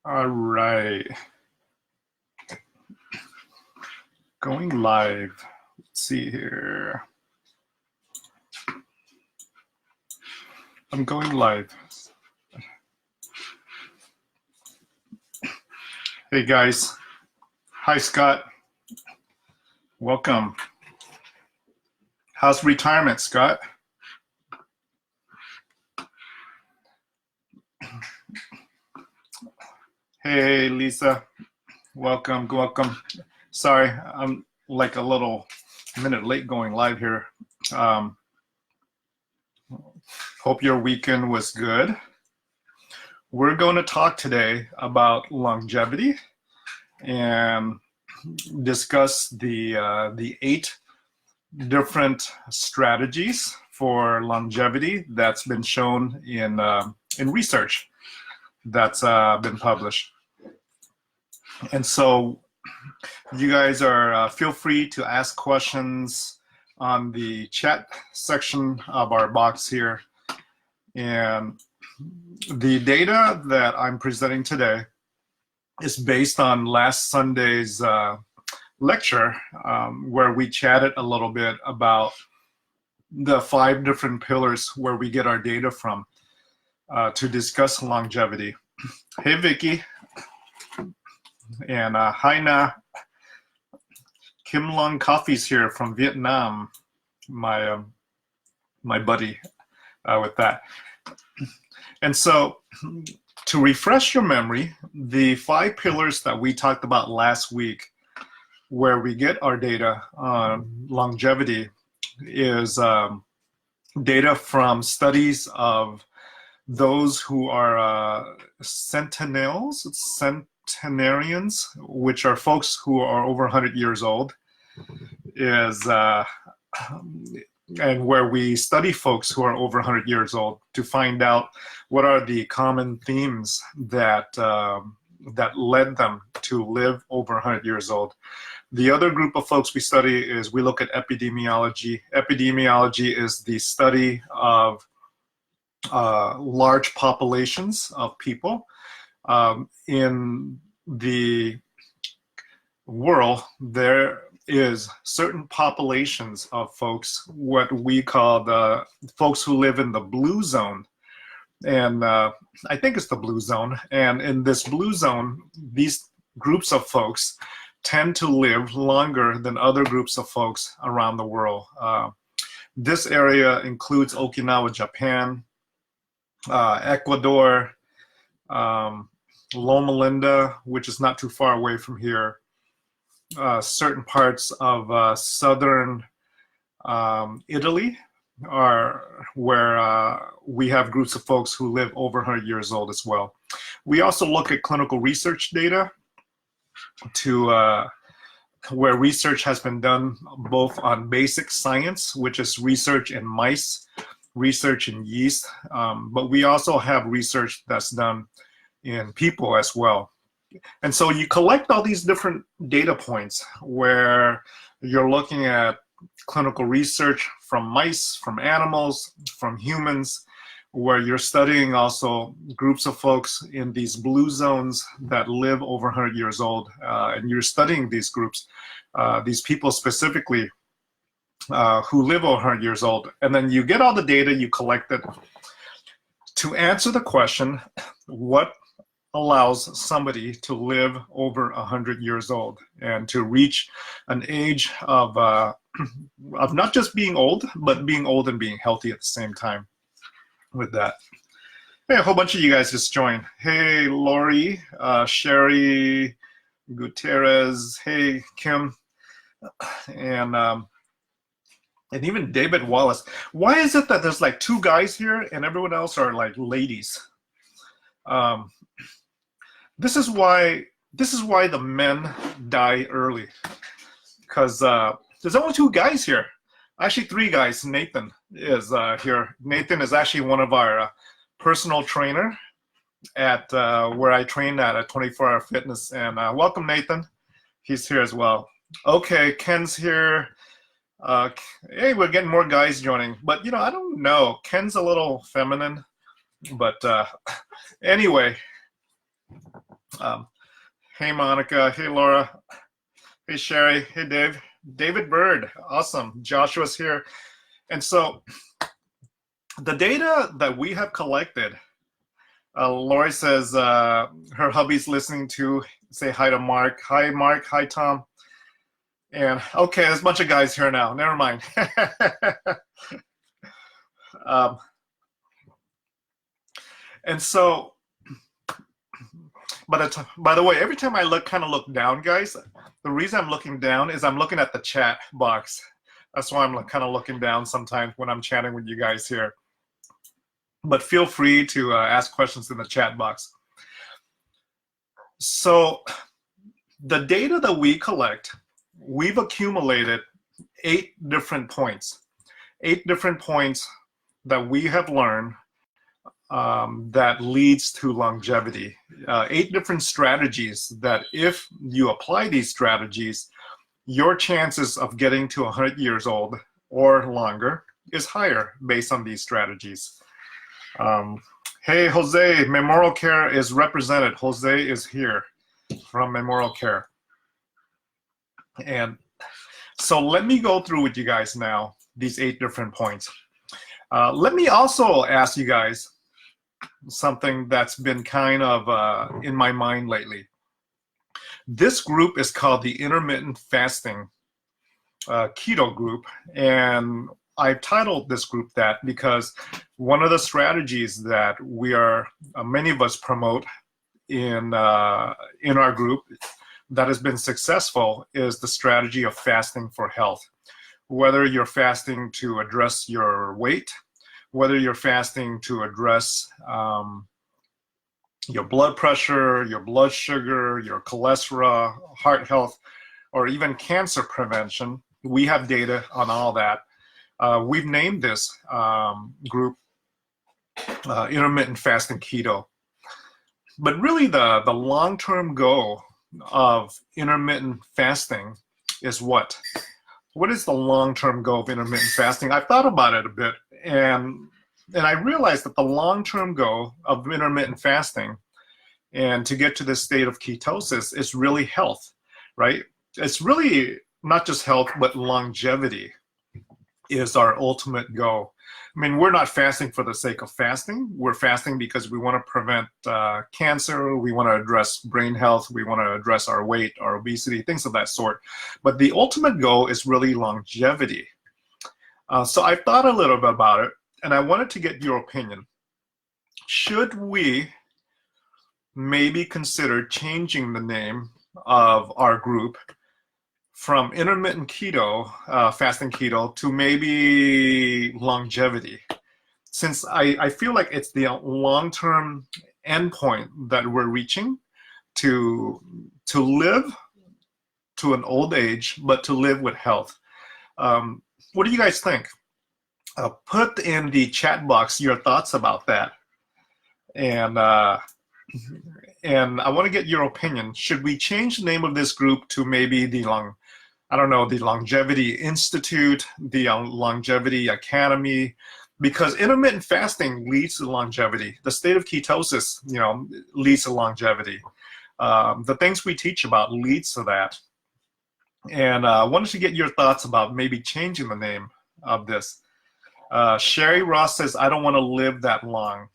All right, going live. Let's see here. I'm going live. Hey guys. Hi Scott. Welcome. How's retirement, Scott? Hey Lisa. Welcome. Welcome. Sorry, I'm like a little minute late going live here. Hope your weekend was good. We're going to talk today about longevity and discuss the 8 different strategies for longevity that's been shown in research that's been published. And so you guys are feel free to ask questions on the chat section of our box here. And the data that I'm presenting today is based on last Sunday's lecture, where we chatted a little bit about the 5 different pillars where we get our data from to discuss longevity. Hey, Vicky. And hi, Na. Kim Long Coffee's here from Vietnam, my buddy with that. And so to refresh your memory, the 5 pillars that we talked about last week where we get our data on longevity is data from studies of those who are centenarians, which are folks who are over 100 years old, and where we study folks who are over 100 years old to find out what are the common themes that led them to live over 100 years old. The other group of folks we study is we look at epidemiology. Epidemiology is the study of large populations of people. In the world, there is certain populations of folks, what we call the folks who live in the blue zone. And I think it's the blue zone. And in this blue zone, these groups of folks tend to live longer than other groups of folks around the world. This area includes Okinawa, Japan, Ecuador, Loma Linda, which is not too far away from here, certain parts of southern Italy are where we have groups of folks who live over 100 years old as well. We also look at clinical research data to where research has been done both on basic science, which is research in mice, research in yeast, but we also have research that's done in people as well. And so you collect all these different data points where you're looking at clinical research from mice, from animals, from humans, where you're studying also groups of folks in these blue zones that live over 100 years old. And you're studying these groups, these people specifically who live over 100 years old. And then you get all the data you collected to answer the question, what allows somebody to live over 100 years old and to reach an age of not just being old, but being old and being healthy at the same time with that. Hey, a whole bunch of you guys just joined. Hey, Lori, Sherry, Gutierrez, hey, Kim, and even David Wallace. Why is it that there's like 2 guys here and everyone else are like ladies? This is why the men die early, because there's only 2 guys here. Actually, 3 guys. Nathan is here. Nathan is actually one of our personal trainer at where I train at 24-Hour Fitness. And welcome, Nathan. He's here as well. Okay, Ken's here. Hey, we're getting more guys joining. But, I don't know. Ken's a little feminine. But anyway, Um, hey, Monica. Hey, Laura. Hey, Sherry. Hey, Dave. David Bird. Awesome. Joshua's here. And so the data that we have collected, Lori says her hubby's listening to. Say hi to Mark. Hi, Mark. Hi, Tom. And okay, there's a bunch of guys here now. Never mind. And so, by the way, every time I kind of look down, guys, the reason I'm looking down is I'm looking at the chat box. That's why I'm kind of looking down sometimes when I'm chatting with you guys here. But feel free to ask questions in the chat box. So the data that we collect, we've accumulated 8 different points. 8 different points that we have learned that leads to longevity. 8 different strategies that if you apply these strategies, your chances of getting to 100 years old or longer is higher based on these strategies. Hey, Jose, Memorial Care is represented. Jose is here from Memorial Care. And so let me go through with you guys now these 8 different points. Let me also ask you guys something that's been kind of in my mind lately. This group is called the Intermittent Fasting Keto Group, and I've titled this group that because one of the strategies that we are, many of us promote in our group that has been successful is the strategy of fasting for health. Whether you're fasting to address your weight, whether you're fasting to address your blood pressure, your blood sugar, your cholesterol, heart health, or even cancer prevention, we have data on all that. We've named this group Intermittent Fasting Keto. But really the long-term goal of intermittent fasting is what? What is the long-term goal of intermittent fasting? I've thought about it a bit, and I realized that the long-term goal of intermittent fasting and to get to this state of ketosis is really health, right? It's really not just health, but longevity is our ultimate goal. I mean, we're not fasting for the sake of fasting. We're fasting because we want to prevent cancer. We want to address brain health. We want to address our weight, our obesity, things of that sort. But the ultimate goal is really longevity. So I thought a little bit about it, and I wanted to get your opinion. Should we maybe consider changing the name of our group from intermittent keto, fasting keto, to maybe longevity? Since I feel like it's the long-term endpoint that we're reaching to live to an old age, but to live with health. What do you guys think? Put in the chat box your thoughts about that. And I want to get your opinion. Should we change the name of this group to maybe the Longevity Institute, the Longevity Academy? Because intermittent fasting leads to longevity. The state of ketosis, leads to longevity. The things we teach about leads to that. And I wanted to get your thoughts about maybe changing the name of this. Sherry Ross says, I don't want to live that long.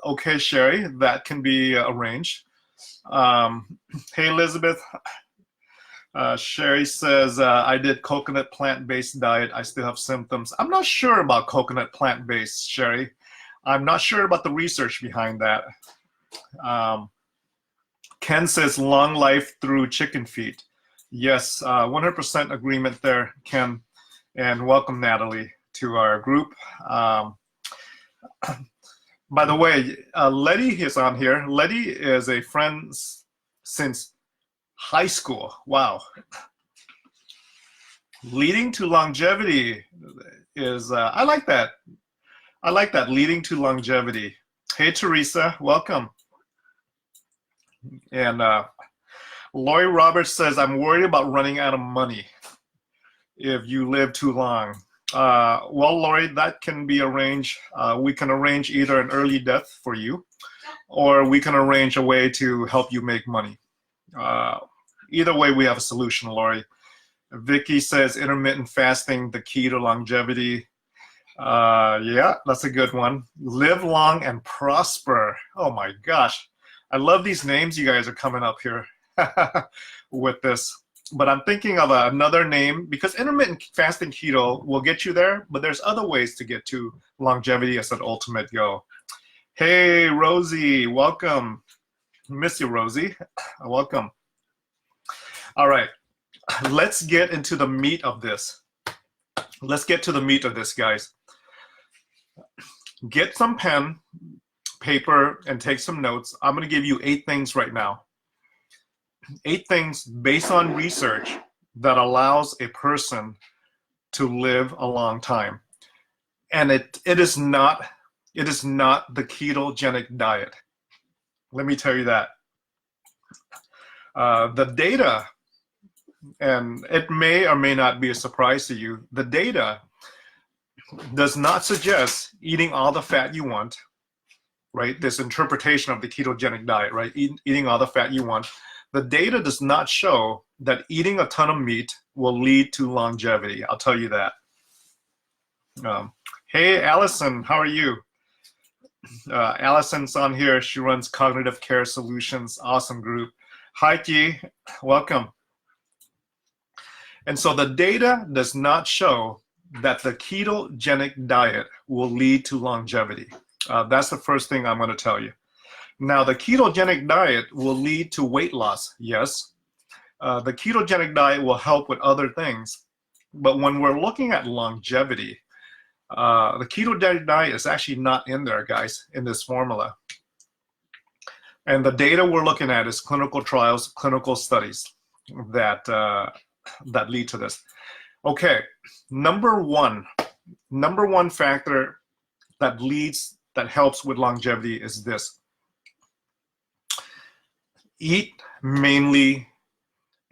Okay, Sherry, that can be arranged. Hey, Elizabeth. Sherry says, I did coconut plant-based diet. I still have symptoms. I'm not sure about coconut plant-based, Sherry. I'm not sure about the research behind that. Ken says, long life through chicken feet. Yes, 100% agreement there, Ken. And welcome, Natalie, to our group. By the way, Letty is on here. Letty is a friend since high school. Wow. Leading to longevity is, I like that. I like that, leading to longevity. Hey, Teresa, welcome. And Lori Roberts says, I'm worried about running out of money if you live too long. Well, Lori, that can be arranged. We can arrange either an early death for you, or we can arrange a way to help you make money. Either way, we have a solution, Lori. Vicky says intermittent fasting, the key to longevity. Yeah, that's a good one. Live long and prosper. Oh my gosh. I love these names you guys are coming up here with this. But I'm thinking of another name, because intermittent fasting keto will get you there, but there's other ways to get to longevity as an ultimate goal. Hey, Rosie, welcome. Miss you, Rosie. Welcome. All right, let's get into the meat of this. Let's get to the meat of this, guys. Get some pen, paper, and take some notes. I'm going to give you 8 things right now. 8 things based on research that allows a person to live a long time. And it is not the ketogenic diet. Let me tell you that. The data, and it may or may not be a surprise to you, the data does not suggest eating all the fat you want, right? This interpretation of the ketogenic diet, right? Eating all the fat you want. The data does not show that eating a ton of meat will lead to longevity. I'll tell you that. Hey, Allison, how are you? Allison's on here. She runs Cognitive Care Solutions. Awesome group. Hi, Ki. Welcome. And so the data does not show that the ketogenic diet will lead to longevity. That's the first thing I'm going to tell you. Now, the ketogenic diet will lead to weight loss, yes. The ketogenic diet will help with other things. But when we're looking at longevity, the ketogenic diet is actually not in there, guys, in this formula. And the data we're looking at is clinical trials, clinical studies that lead to this. Okay, number one factor that helps with longevity is this. Eat mainly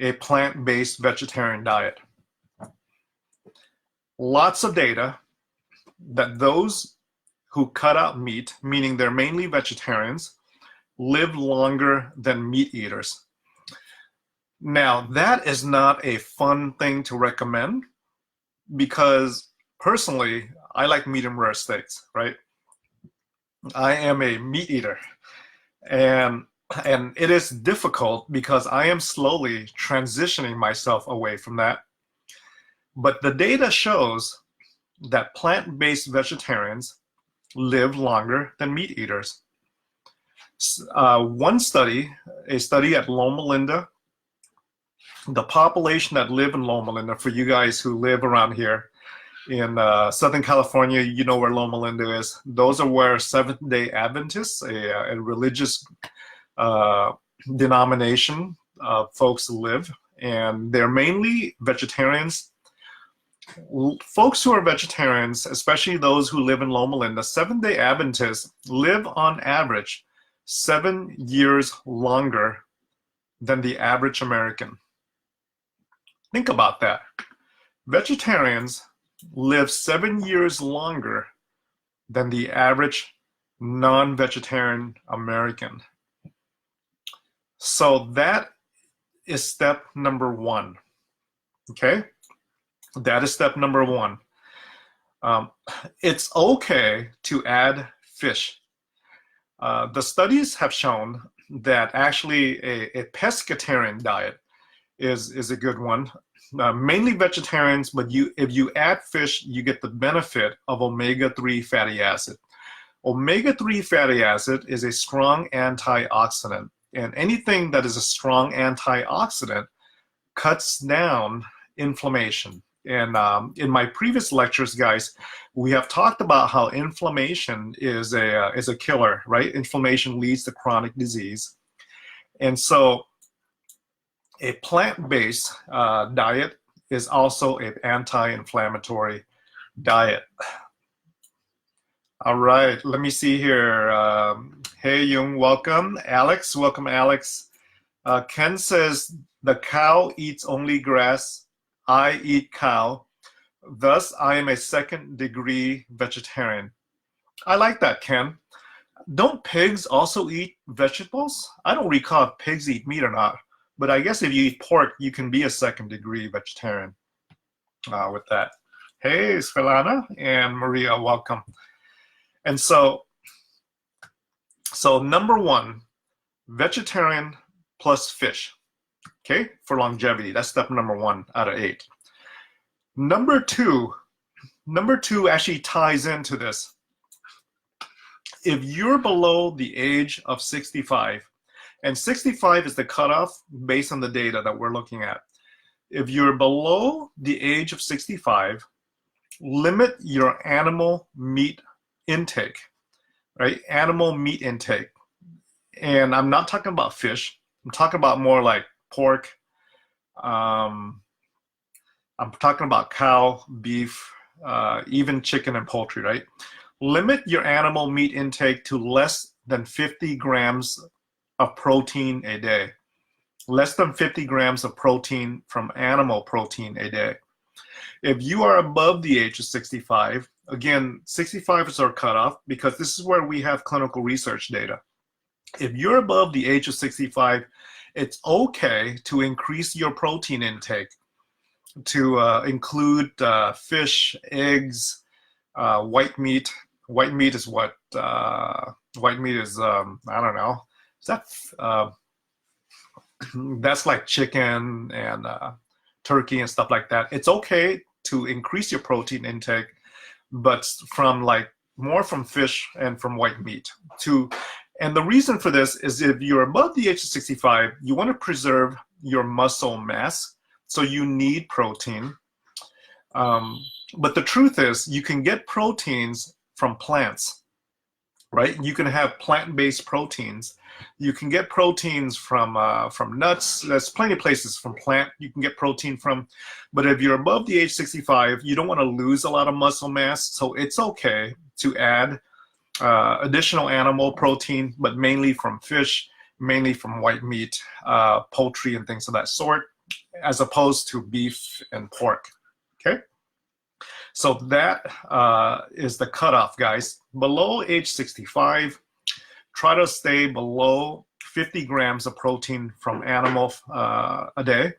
a plant-based vegetarian diet. Lots of data that those who cut out meat, meaning they're mainly vegetarians, live longer than meat eaters. Now, that is not a fun thing to recommend, because personally, I like medium rare steaks, right? I am a meat eater, and it is difficult because I am slowly transitioning myself away from that. But the data shows that plant-based vegetarians live longer than meat eaters. One study, a study at Loma Linda, the population that live in Loma Linda, for you guys who live around here in Southern California, you know where Loma Linda is. Those are where Seventh-day Adventists, a religious denomination of folks live, and they're mainly vegetarians. Folks who are vegetarians, especially those who live in Loma Linda, Seventh-day Adventists live on average 7 years longer than the average American. Think about that. Vegetarians live 7 years longer than the average non-vegetarian American. So that is step number one, okay? That is step number one. It's okay to add fish. The studies have shown that actually a pescatarian diet is a good one. Mainly vegetarians, but if you add fish, you get the benefit of omega-3 fatty acid. Omega-3 fatty acid is a strong antioxidant, and anything that is a strong antioxidant cuts down inflammation. And in my previous lectures, guys, we have talked about how inflammation is a killer, right? Inflammation leads to chronic disease. And so a plant-based diet is also an anti-inflammatory diet. All right, let me see here. Hey, Jung, welcome. Alex, welcome, Alex. Ken says, the cow eats only grass. I eat cow. Thus, I am a second-degree vegetarian. I like that, Ken. Don't pigs also eat vegetables? I don't recall if pigs eat meat or not, but I guess if you eat pork, you can be a second-degree vegetarian with that. Hey, Svelana and Maria, welcome. And so number one, vegetarian plus fish, okay, for longevity. That's step number 1 out of 8. Number two actually ties into this. If you're below the age of 65, and 65 is the cutoff based on the data that we're looking at. If you're below the age of 65, limit your animal meat intake, right? Animal meat intake. And I'm not talking about fish. I'm talking about more like pork. I'm talking about cow, beef, even chicken and poultry, right? Limit your animal meat intake to less than 50 grams of protein a day. Less than 50 grams of protein from animal protein a day. If you are above the age of 65, again, 65 is our cutoff because this is where we have clinical research data. If you're above the age of 65, it's okay to increase your protein intake to include fish, eggs, white meat. White meat is what? White meat is, I don't know. Is that, that's like chicken and turkey and stuff like that. It's okay to increase your protein intake, but from like more from fish and from white meat. And the reason for this is if you're above the age of 65, you want to preserve your muscle mass, so you need protein. But the truth is, you can get proteins from plants, right? You can have plant-based proteins. You can get proteins from nuts. There's plenty of places from plant you can get protein from. But if you're above the age 65, you don't want to lose a lot of muscle mass. So it's okay to add additional animal protein, but mainly from fish, mainly from white meat, poultry, and things of that sort, as opposed to beef and pork. Okay? So that is the cutoff, guys. Below age 65, try to stay below 50 grams of protein from animal a day.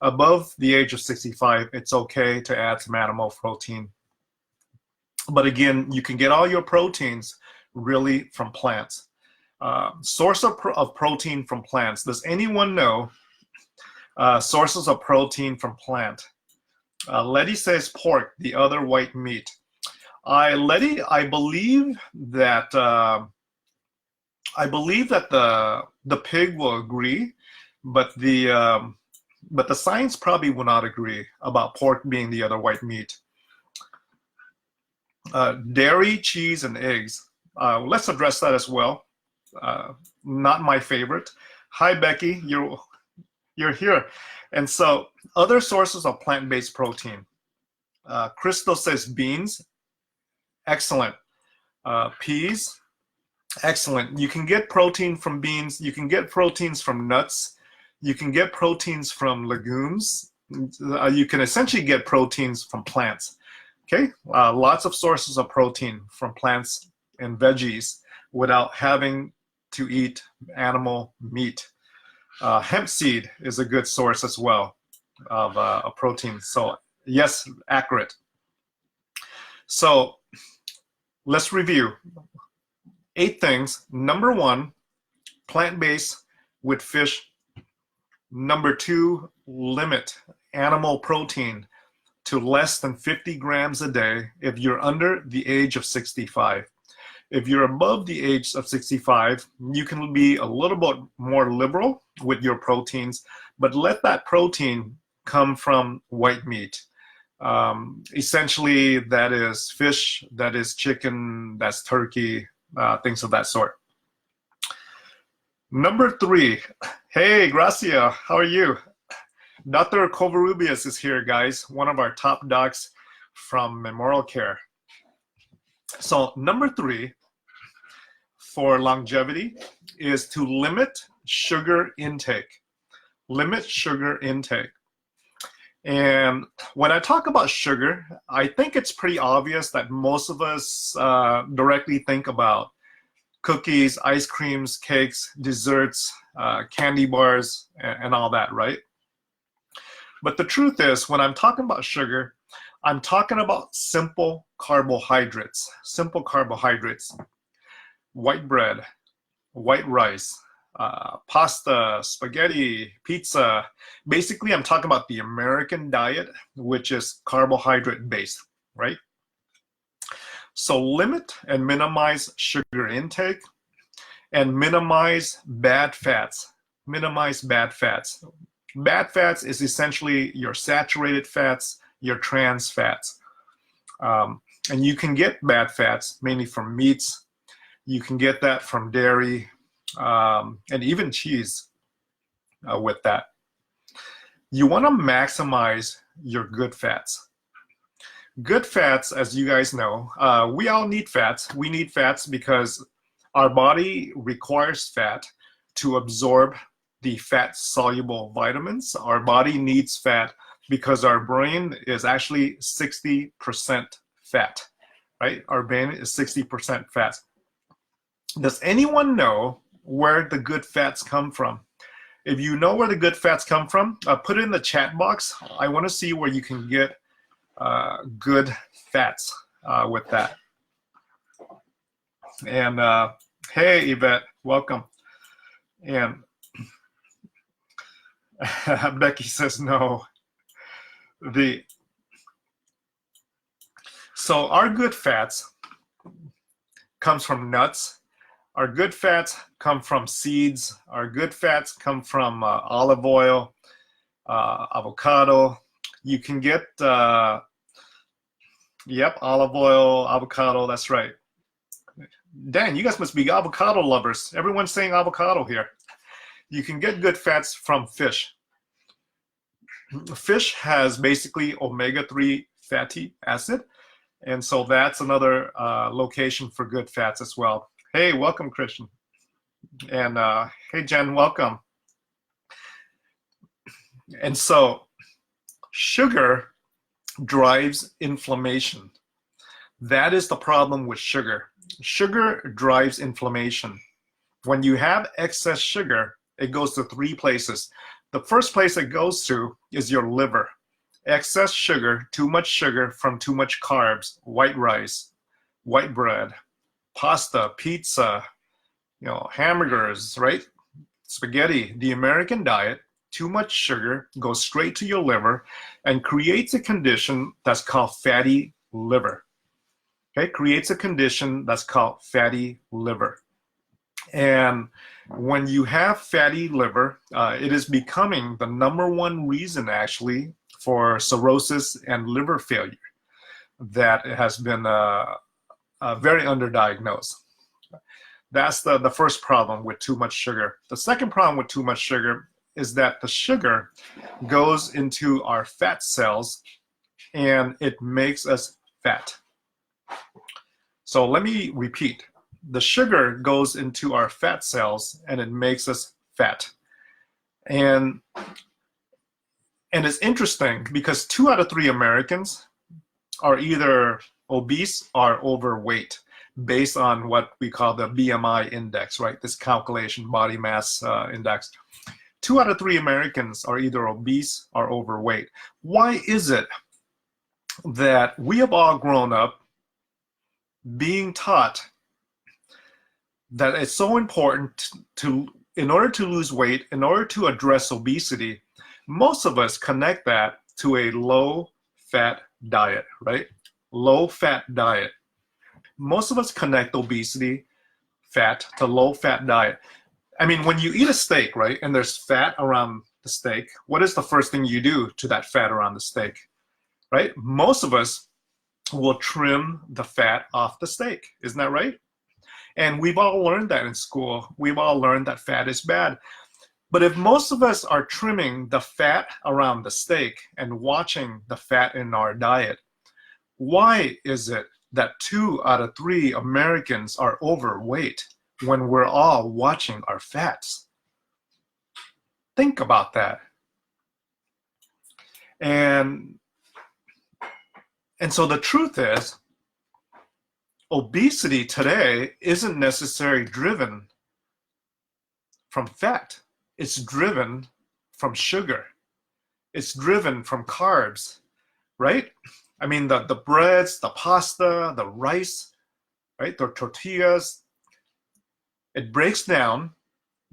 Above the age of 65, it's okay to add some animal protein. But again, you can get all your proteins really from plants. Source of protein from plants. Does anyone know sources of protein from plant? Letty says pork, the other white meat. Letty, I believe that the pig will agree, but the science probably will not agree about pork being the other white meat. Dairy, cheese, and eggs. Let's address that as well. Not my favorite. Hi, Becky. You're here. And so other sources of plant-based protein. Crystal says beans. Excellent. Peas. Excellent. You can get protein from beans. You can get proteins from nuts. You can get proteins from legumes. You can essentially get proteins from plants. Okay, lots of sources of protein from plants and veggies without having to eat animal meat. Hemp seed is a good source as well of protein. So yes, accurate. So let's review 8 things. Number 1, plant-based with fish. Number 2, limit animal protein to less than 50 grams a day if you're under the age of 65. If you're above the age of 65, you can be a little bit more liberal with your proteins, but let that protein come from white meat. Essentially, that is fish, that is chicken, that's turkey, things of that sort. Number 3, hey, Gracia, how are you? Dr. Covarrubias is here, guys, one of our top docs from Memorial Care. So number 3 for longevity is to limit sugar intake. Limit sugar intake. And when I talk about sugar, I think it's pretty obvious that most of us directly think about cookies, ice creams, cakes, desserts, candy bars, and all that, right? But the truth is, when I'm talking about sugar, I'm talking about simple carbohydrates. Simple carbohydrates. White bread, white rice, pasta, spaghetti, pizza. Basically, I'm talking about the American diet, which is carbohydrate based, right? So limit and minimize sugar intake and minimize bad fats. Minimize bad fats. Bad fats is essentially your saturated fats, your trans fats. And you can get bad fats mainly from meats. You can get that from dairy and even cheese with that. You want to maximize your good fats. Good fats, as you guys know, we all need fats. We need fats because our body requires fat to absorb the fat-soluble vitamins. Our body needs fat because our brain is actually 60% fat, right? Our brain is 60% fat. Does anyone know where the good fats come from? If you know where the good fats come from, put it in the chat box. I want to see where you can get good fats with that. And hey, Yvette, welcome. And Becky says no. So our good fats comes from nuts. Our good fats come from seeds. Our good fats come from olive oil, avocado. You can get, yep, olive oil, avocado, that's right. Dan, you guys must be avocado lovers. Everyone's saying avocado here. You can get good fats from fish. Fish has basically omega-3 fatty acid, and so that's another location for good fats as well. Hey, welcome, Christian. And hey, Jen, welcome. And so sugar drives inflammation. That is the problem with sugar. Sugar drives inflammation. When you have excess sugar, it goes to 3 places. The first place it goes to is your liver. Excess sugar, too much sugar from too much carbs, white rice, white bread, pasta, pizza, hamburgers, right? Spaghetti. The American diet, too much sugar goes straight to your liver and creates a condition that's called fatty liver. Okay, creates a condition that's called fatty liver. And when you have fatty liver, it is becoming the #1 reason actually for cirrhosis and liver failure that has been very underdiagnosed. That's the first problem with too much sugar. The second problem with too much sugar is that the sugar goes into our fat cells and it makes us fat. So let me repeat. The sugar goes into our fat cells and it makes us fat. And it's interesting because 2 out of 3 Americans are either obese or overweight based on what we call the BMI index, right? This calculation, body mass index. 2 out of 3 Americans are either obese or overweight. Why is it that we have all grown up being taught that it's so important in order to lose weight, in order to address obesity, most of us connect that to a low-fat diet, right? Low-fat diet. Most of us connect obesity, fat, to low-fat diet. I mean, when you eat a steak, right, and there's fat around the steak, what is the first thing you do to that fat around the steak, right? Most of us will trim the fat off the steak. Isn't that right? And we've all learned that in school. We've all learned that fat is bad. But if most of us are trimming the fat around the steak and watching the fat in our diet, why is it that 2 out of 3 Americans are overweight when we're all watching our fats? Think about that. And so the truth is, obesity today isn't necessarily driven from fat. It's driven from sugar. It's driven from carbs, right? I mean, the breads, the pasta, the rice, right? The tortillas, it breaks down,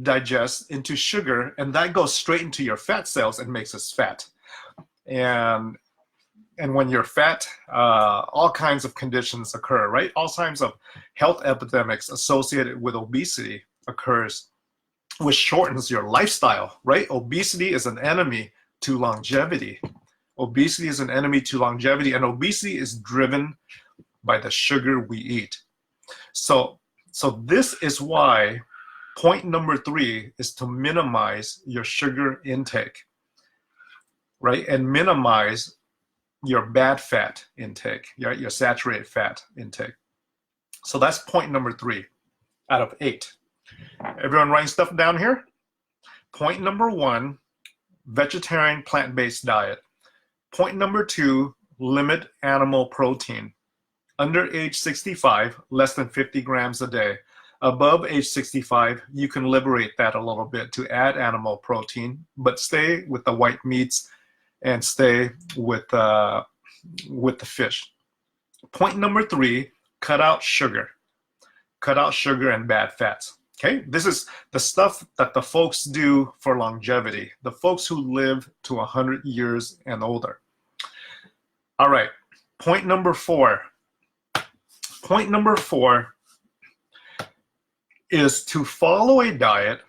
digests into sugar, and that goes straight into your fat cells and makes us fat. And when you're fat, all kinds of conditions occur, right? All kinds of health epidemics associated with obesity occurs, which shortens your lifestyle, right? Obesity is an enemy to longevity. Obesity is an enemy to longevity, and obesity is driven by the sugar we eat. So this is why point number 3 is to minimize your sugar intake, right? And minimize your bad fat intake, your saturated fat intake. So that's point number 3 out of 8. Everyone writing stuff down here? Point number 1, vegetarian plant-based diet. Point number 2, limit animal protein. Under age 65, less than 50 grams a day. Above age 65, you can liberate that a little bit to add animal protein, but stay with the white meats and stay with the fish. Point number 3, cut out sugar. Cut out sugar and bad fats. Okay, this is the stuff that the folks do for longevity, the folks who live to 100 years and older. All right, point number 4. Point number 4 is to follow a diet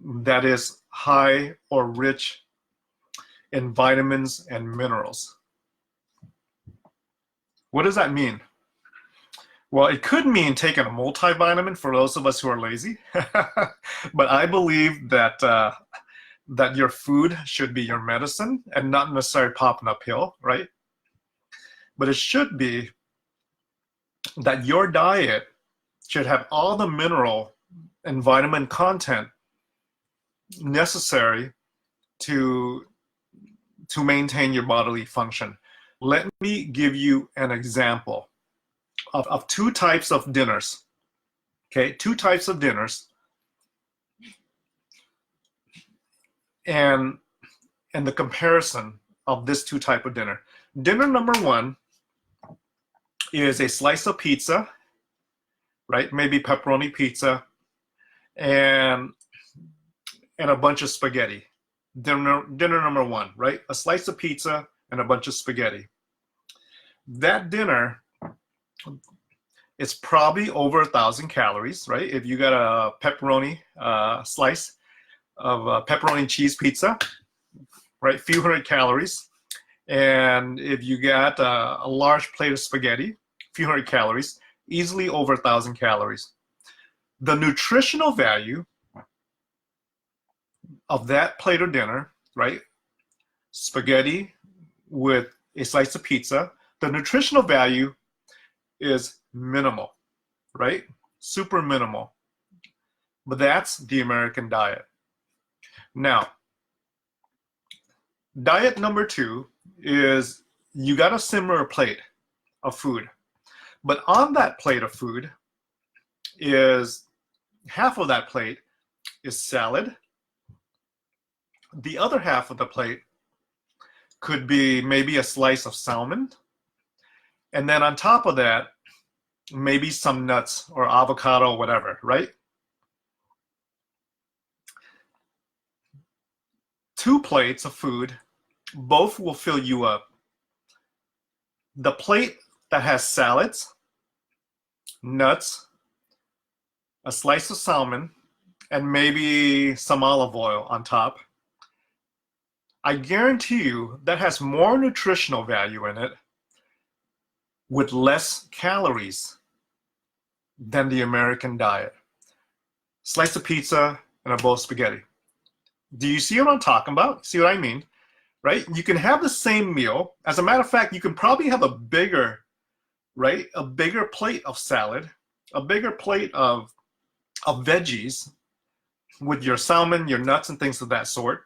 that is high or rich in vitamins and minerals. What does that mean? Well, it could mean taking a multivitamin for those of us who are lazy, but I believe that that your food should be your medicine and not necessarily popping a pill, right? But it should be that your diet should have all the mineral and vitamin content necessary to maintain your bodily function. Let me give you an example of 2 types of dinners. Okay, 2 types of dinners, and the comparison of this 2 type of dinner. Dinner number 1 is a slice of pizza, right? Maybe pepperoni pizza, and a bunch of spaghetti. Dinner number 1, right? A slice of pizza and a bunch of spaghetti. That dinner, it's probably over 1,000 calories, right? If you got a pepperoni slice of pepperoni cheese pizza, right? Few hundred calories. And if you got a large plate of spaghetti, few hundred calories, easily over 1,000 calories. The nutritional value of that plate of dinner, right? Spaghetti with a slice of pizza, the nutritional value is minimal, right? Super minimal. But that's the American diet. Now, diet number 2 is you got a similar plate of food. But on that plate of food is half of that plate is salad. The other half of the plate could be maybe a slice of salmon. And then on top of that, maybe some nuts or avocado or whatever, right? 2 plates of food, both will fill you up. The plate that has salads, nuts, a slice of salmon, and maybe some olive oil on top, I guarantee you that has more nutritional value in it with less calories than the American diet. Slice of pizza and a bowl of spaghetti. Do you see what I'm talking about? See what I mean? Right? You can have the same meal. As a matter of fact, you can probably have a bigger, right? A bigger plate of salad, a bigger plate of veggies with your salmon, your nuts, and things of that sort.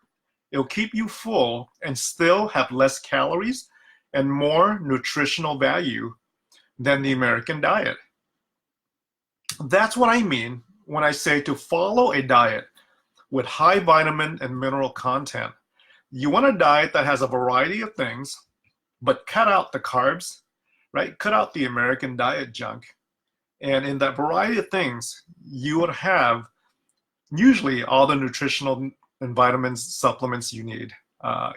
It'll keep you full and still have less calories and more nutritional value than the American diet. That's what I mean when I say to follow a diet with high vitamin and mineral content. You want a diet that has a variety of things, but cut out the carbs, right? Cut out the American diet junk. And in that variety of things, you would have usually all the nutritional and vitamins, supplements you need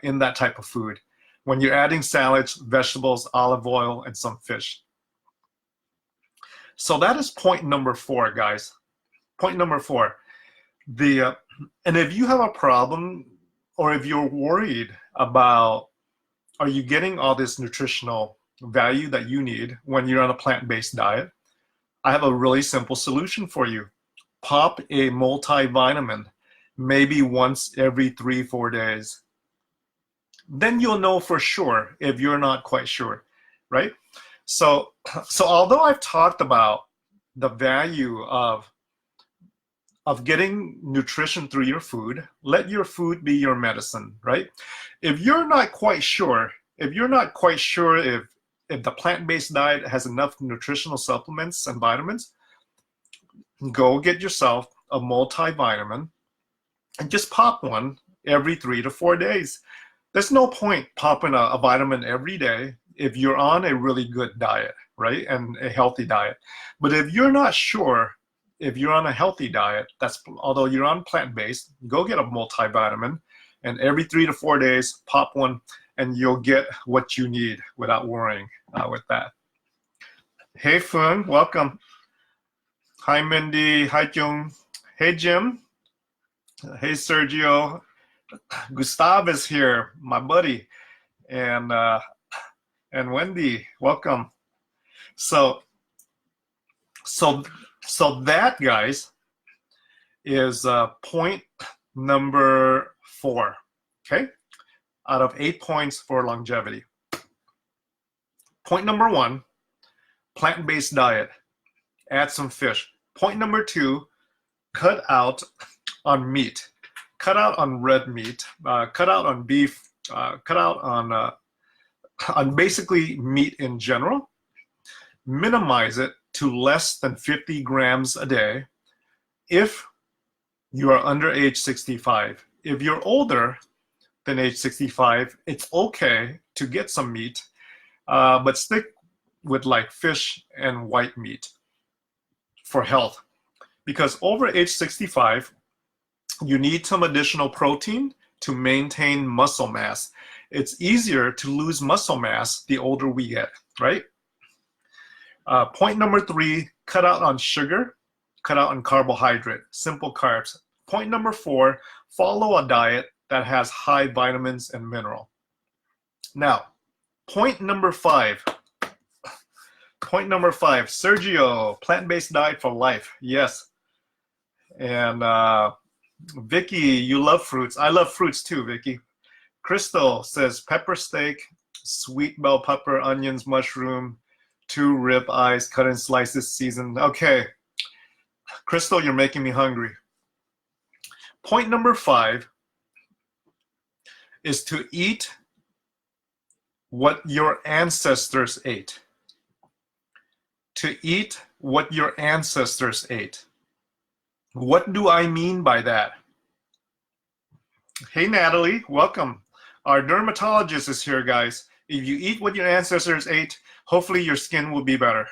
in that type of food. When you're adding salads, vegetables, olive oil, and some fish. So that is point number 4, guys. Point number 4. And if you have a problem, or if you're worried about, are you getting all this nutritional value that you need when you're on a plant-based diet, I have a really simple solution for you. Pop a multivitamin, maybe once every 3-4 days. Then you'll know for sure if you're not quite sure, right? So although I've talked about the value of getting nutrition through your food, let your food be your medicine, right? If you're not quite sure, if the plant-based diet has enough nutritional supplements and vitamins, go get yourself a multivitamin and just pop one every 3 to 4 days. There's no point popping a vitamin every day if you're on a really good diet, right? And a healthy diet. But if you're not sure if you're on a healthy diet, although you're on plant-based, go get a multivitamin and every 3 to 4 days, pop one, and you'll get what you need without worrying with that. Hey, Fun, welcome. Hi, Mindy. Hi, Jung. Hey, Jim. Hey, Sergio. Gustav is here, my buddy. And Wendy, welcome. So that, guys, is point number 4, okay? Out of 8 points for longevity. Point number 1, plant-based diet. Add some fish. Point number 2, cut out on meat. Cut out on red meat. Cut out on beef. Cut out on basically meat in general. Minimize it to less than 50 grams a day if you are under age 65. If you're older than age 65, it's okay to get some meat, but stick with like fish and white meat for health. Because over age 65, you need some additional protein to maintain muscle mass. It's easier to lose muscle mass the older we get, right? Point number 3, cut out on sugar, cut out on carbohydrate, simple carbs. Point number 4, follow a diet that has high vitamins and mineral. Now, point number 5. Point number 5, Sergio, plant-based diet for life. Yes. And Vicky, you love fruits. I love fruits too, Vicky. Crystal says pepper steak, sweet bell pepper, onions, mushroom, 2 rib eyes cut in slices, seasoned. Okay. Crystal, you're making me hungry. Point number 5 is to eat what your ancestors ate. To eat what your ancestors ate. What do I mean by that? Hey, Natalie, welcome. Our dermatologist is here, guys. If you eat what your ancestors ate, hopefully your skin will be better.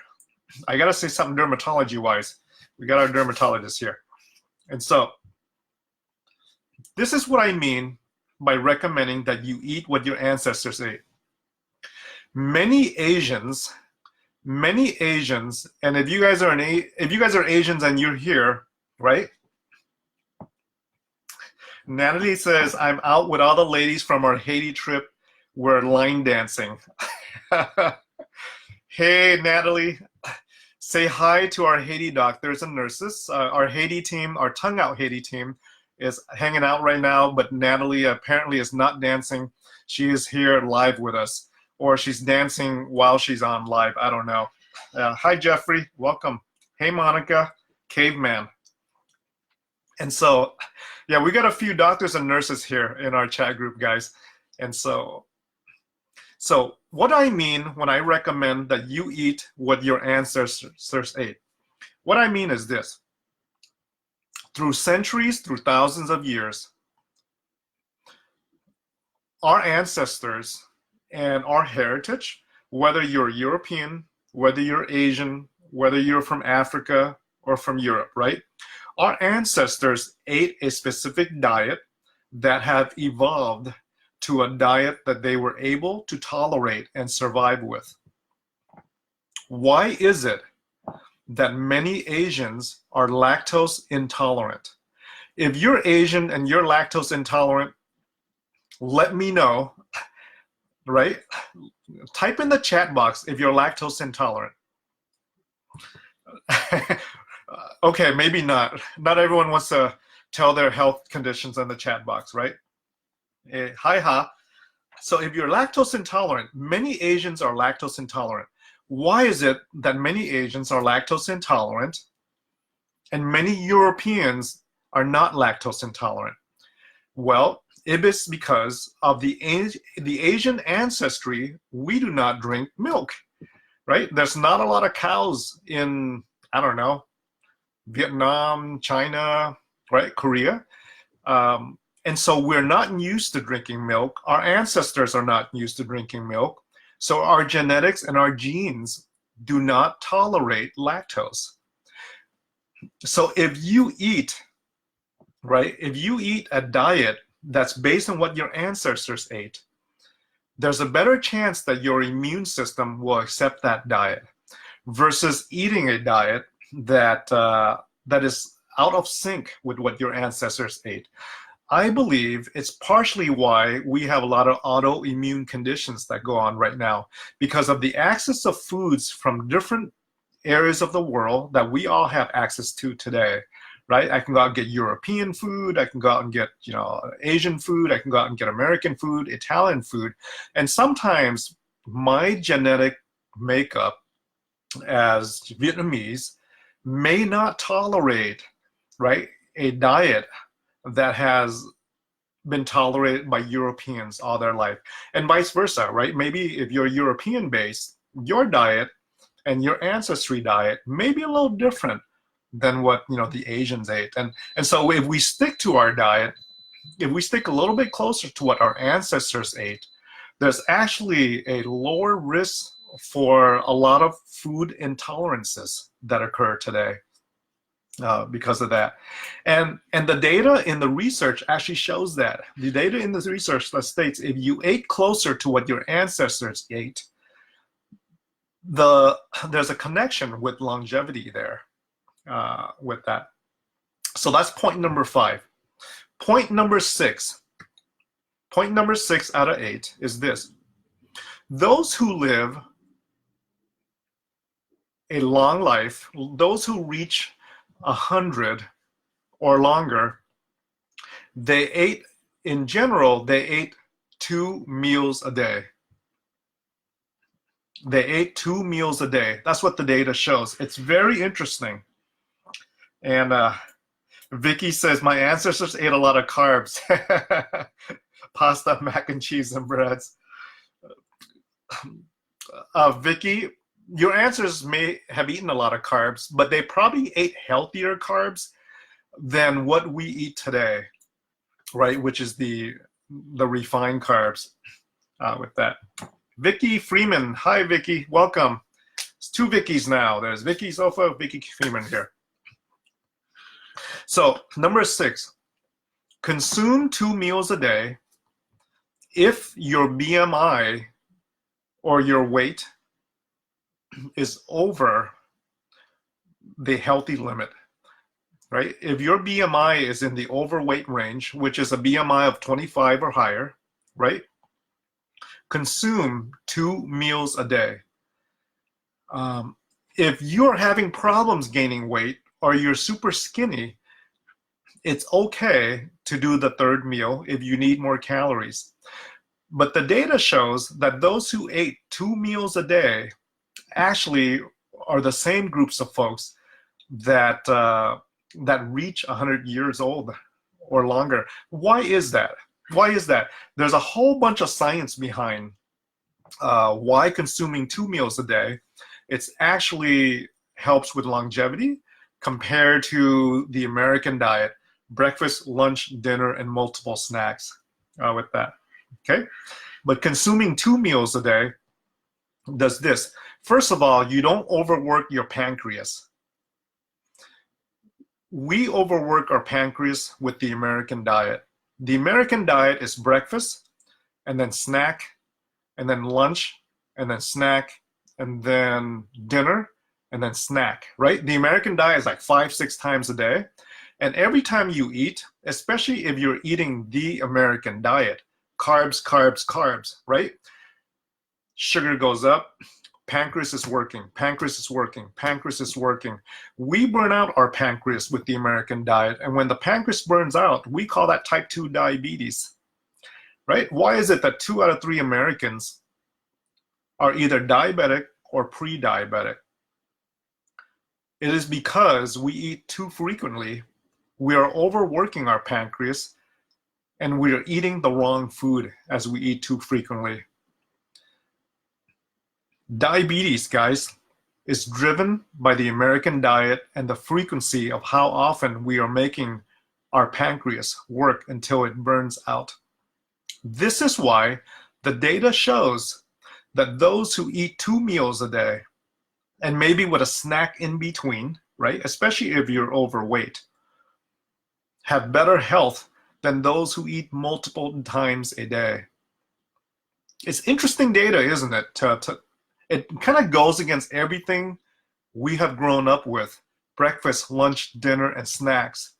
I gotta say something dermatology-wise. We got our dermatologist here. And so, this is what I mean by recommending that you eat what your ancestors ate. Many Asians, and if you guys are Asians and you're here, right? Natalie says, I'm out with all the ladies from our Haiti trip. We're line dancing. Hey, Natalie. Say hi to our Haiti doctors and nurses. Our Haiti team, our Tongue Out Haiti team, is hanging out right now, but Natalie apparently is not dancing. She is here live with us, or she's dancing while she's on live. I don't know. Hi, Jeffrey. Welcome. Hey, Monica. Caveman. And so, yeah, we got a few doctors and nurses here in our chat group, guys. And so what I mean when I recommend that you eat what your ancestors ate. What I mean is this. Through centuries, through thousands of years, our ancestors and our heritage, whether you're European, whether you're Asian, whether you're from Africa or from Europe, right? Our ancestors ate a specific diet that have evolved to a diet that they were able to tolerate and survive with. Why is it that many Asians are lactose intolerant? If you're Asian and you're lactose intolerant, let me know, right? Type in the chat box if you're lactose intolerant. Okay, maybe not. Not everyone wants to tell their health conditions in the chat box, right? Hi ha. So if you're lactose intolerant, many Asians are lactose intolerant. Why is it that many Asians are lactose intolerant and many Europeans are not lactose intolerant? Well, it is because of the Asian ancestry. We do not drink milk, right? There's not a lot of cows in, I don't know, Vietnam, China, right? Korea. And so we're not used to drinking milk. Our ancestors are not used to drinking milk. So our genetics and our genes do not tolerate lactose. So if you eat, right, if you eat a diet that's based on what your ancestors ate, there's a better chance that your immune system will accept that diet versus eating a diet that that is out of sync with what your ancestors ate. I believe it's partially why we have a lot of autoimmune conditions that go on right now, because of the access of foods from different areas of the world that we all have access to today, right? I can go out and get European food, I can go out and get, you know, Asian food, I can go out and get American food, Italian food, and sometimes my genetic makeup as Vietnamese may not tolerate, right, a diet that has been tolerated by Europeans all their life, and vice versa, right? Maybe if you're European based, your diet and your ancestry diet may be a little different than what, you know, the Asians ate. And so if we stick to our diet, if we stick a little bit closer to what our ancestors ate, there's actually a lower risk for a lot of food intolerances that occur today. Because of that. And the data in the research actually shows that. The data in the research that states if you ate closer to what your ancestors ate, there's a connection with longevity there with that. So that's point number 5. Point number 6. Point number 6 out of 8 is this. Those who live a long life, those who reach 100 or longer, they ate, in general, they ate 2 meals a day. They ate 2 meals a day. That's what the data shows. It's very interesting. And Vicky says, my ancestors ate a lot of carbs. Pasta, mac and cheese, and breads. Vicky, your ancestors may have eaten a lot of carbs, but they probably ate healthier carbs than what we eat today, right? Which is the refined carbs with that. Vicky Freeman. Hi, Vicky. Welcome. It's 2 Vickies now. There's Vicky Sofa, Vicky Freeman here. So, number 6, consume 2 meals a day if your BMI or your weight is over the healthy limit, right? If your BMI is in the overweight range, which is a BMI of 25 or higher, right? Consume 2 meals a day. If you're having problems gaining weight or you're super skinny, it's okay to do the 3rd meal if you need more calories. But the data shows that those who ate 2 meals a day actually are the same groups of folks that that reach 100 years old or longer. Why is that? Why is that? There's a whole bunch of science behind why consuming 2 meals a day. It's actually helps with longevity, compared to the American diet, breakfast, lunch, dinner, and multiple snacks with that, okay? But consuming 2 meals a day does this. First of all, you don't overwork your pancreas. We overwork our pancreas with the American diet. The American diet is breakfast, and then snack, and then lunch, and then snack, and then dinner, and then snack, right? The American diet is like 5-6 times a day. And every time you eat, especially if you're eating the American diet, carbs, carbs, carbs, right? Sugar goes up, pancreas is working, pancreas is working, pancreas is working. We burn out our pancreas with the American diet. And when the pancreas burns out, we call that type 2 diabetes, right? Why is it that 2 out of 3 Americans are either diabetic or pre-diabetic? It is because we eat too frequently. We are overworking our pancreas, and we are eating the wrong food as we eat too frequently. Diabetes, guys, is driven by the American diet and the frequency of how often we are making our pancreas work until it burns out. This is why the data shows that those who eat 2 meals a day, and maybe with a snack in between, right, especially if you're overweight, have better health than those who eat multiple times a day. It's interesting data, isn't it? It kind of goes against everything we have grown up with: breakfast, lunch, dinner, and snacks.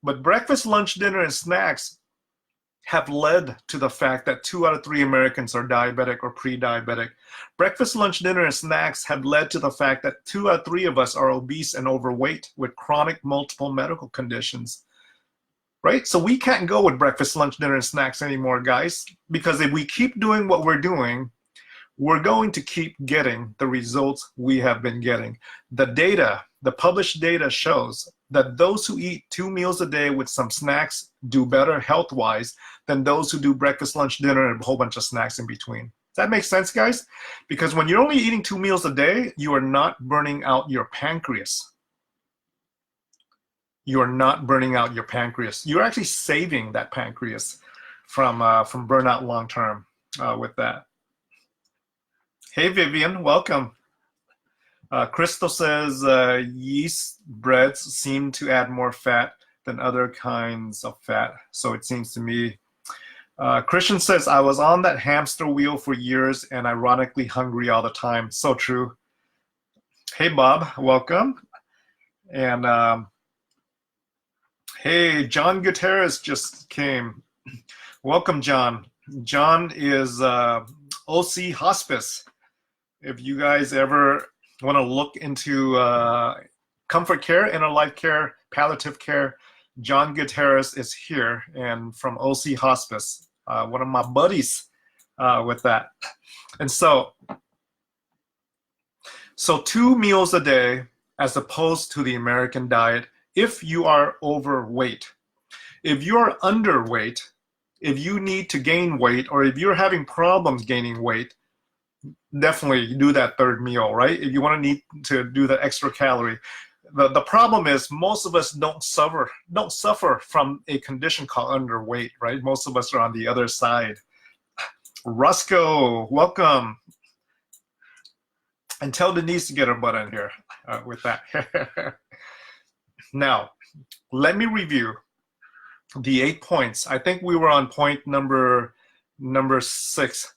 But breakfast, lunch, dinner, and snacks have led to the fact that 2 out of 3 Americans are diabetic or pre-diabetic. Breakfast, lunch, dinner, and snacks have led to the fact that 2 out of 3 of us are obese and overweight with chronic multiple medical conditions, right? So we can't go with breakfast, lunch, dinner, and snacks anymore, guys, because if we keep doing what we're doing, we're going to keep getting the results we have been getting. The data, the published data shows that those who eat 2 meals a day with some snacks do better health-wise than those who do breakfast, lunch, dinner, and a whole bunch of snacks in between. Does that make sense, guys? Because when you're only eating 2 meals a day, you are not burning out your pancreas. You are not burning out your pancreas. You're actually saving that pancreas from burnout long-term with that. Hey, Vivian, welcome. Crystal says yeast breads seem to add more fat than other kinds of fat. So it seems to me. Christian says, I was on that hamster wheel for years and ironically hungry all the time. So true. Hey, Bob, welcome. And hey, John Gutierrez just came. Welcome, John. John is OC Hospice. If you guys ever want to look into comfort care, inner life care, palliative care, John Gutierrez is here, and from OC Hospice, one of my buddies with that. And so 2 meals a day as opposed to the American diet if you are overweight. If you're underweight, if you need to gain weight, or if you're having problems gaining weight, definitely do that 3rd meal, right? If you want to need to do that extra calorie. The problem is most of us don't suffer from a condition called underweight, right? Most of us are on the other side. Roscoe, welcome. And tell Denise to get her butt in here with that. Now, let me review the 8 points. I think we were on point number 6.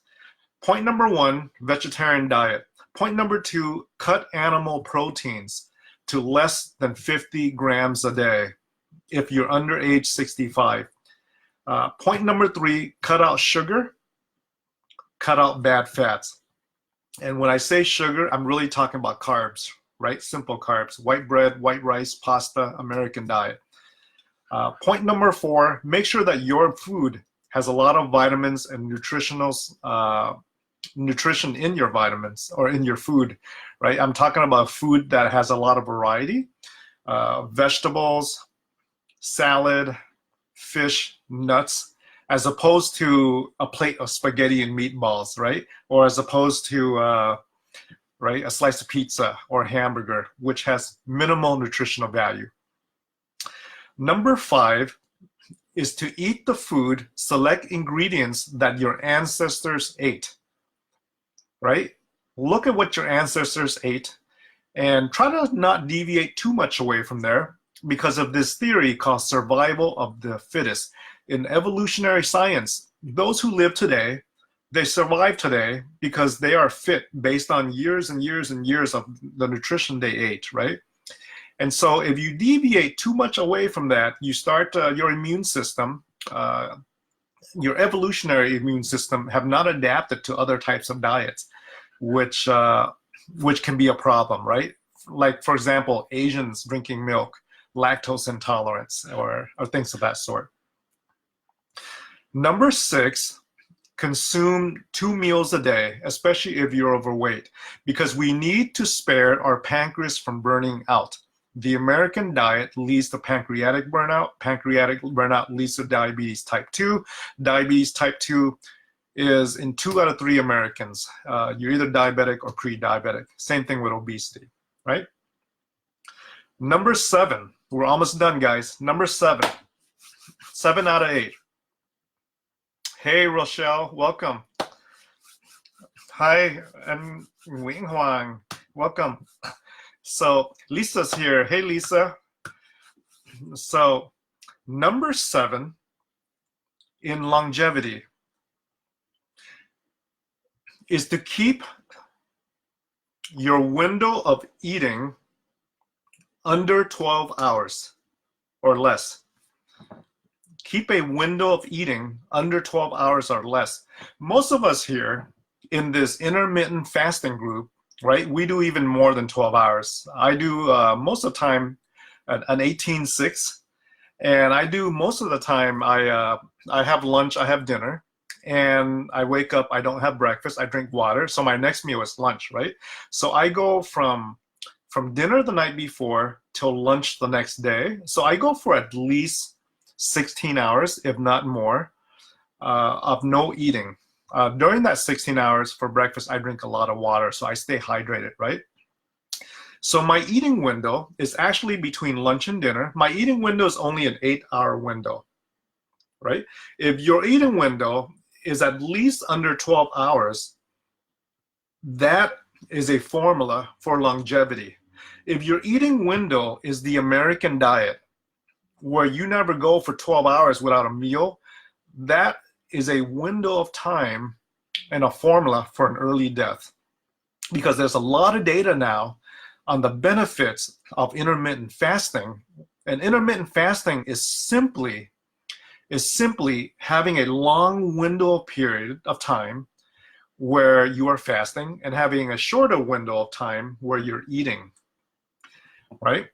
Point number 1, vegetarian diet. Point number 2, cut animal proteins to less than 50 grams a day if you're under age 65. Point number 3, cut out sugar, cut out bad fats. And when I say sugar, I'm really talking about carbs, right? Simple carbs, white bread, white rice, pasta, American diet. Point number 4, make sure that your food has a lot of vitamins and nutrition in your vitamins or in your food, right? I'm talking about food that has a lot of variety, vegetables, salad, fish, nuts, as opposed to a plate of spaghetti and meatballs, right? Or as opposed to right? A slice of pizza or a hamburger, which has minimal nutritional value. Number 5 is to eat the food, select ingredients that your ancestors ate, right? Look at what your ancestors ate and try to not deviate too much away from there because of this theory called survival of the fittest. In evolutionary science, those who live today, they survive today because they are fit based on years and years and years of the nutrition they ate, right? And so if you deviate too much away from that, you start your immune system, your evolutionary immune system have not adapted to other types of diets, which can be a problem, right? Like, for example, Asians drinking milk, lactose intolerance, or things of that sort. Number 6, consume 2 meals a day, especially if you're overweight, because we need to spare our pancreas from burning out. The American diet leads to pancreatic burnout. Pancreatic burnout leads to diabetes type 2. Diabetes type 2 is in 2 out of 3 Americans. You're either diabetic or pre-diabetic. Same thing with obesity, right? Number 7, we're almost done, guys. Number 7, 7 out of 8. Hey, Rochelle, welcome. Hi, and Wing Huang, welcome. So Lisa's here. Hey, Lisa. So number 7 in longevity is to keep your window of eating under 12 hours or less. Keep a window of eating under 12 hours or less. Most of us here in this intermittent fasting group, right, we do even more than 12 hours. I do most of the time an 18-6, and I do most of the time I have lunch, I have dinner, and I wake up, I don't have breakfast, I drink water, so my next meal is lunch, right? So I go from dinner the night before till lunch the next day. So I go for at least 16 hours, if not more, of no eating. During that 16 hours for breakfast, I drink a lot of water, so I stay hydrated, right? So my eating window is actually between lunch and dinner. My eating window is only an 8-hour window, right? If your eating window is at least under 12 hours, that is a formula for longevity. If your eating window is the American diet, where you never go for 12 hours without a meal, that is a window of time and a formula for an early death. Because there's a lot of data now on the benefits of intermittent fasting. And intermittent fasting is simply having a long window period of time where you are fasting and having a shorter window of time where you're eating, right?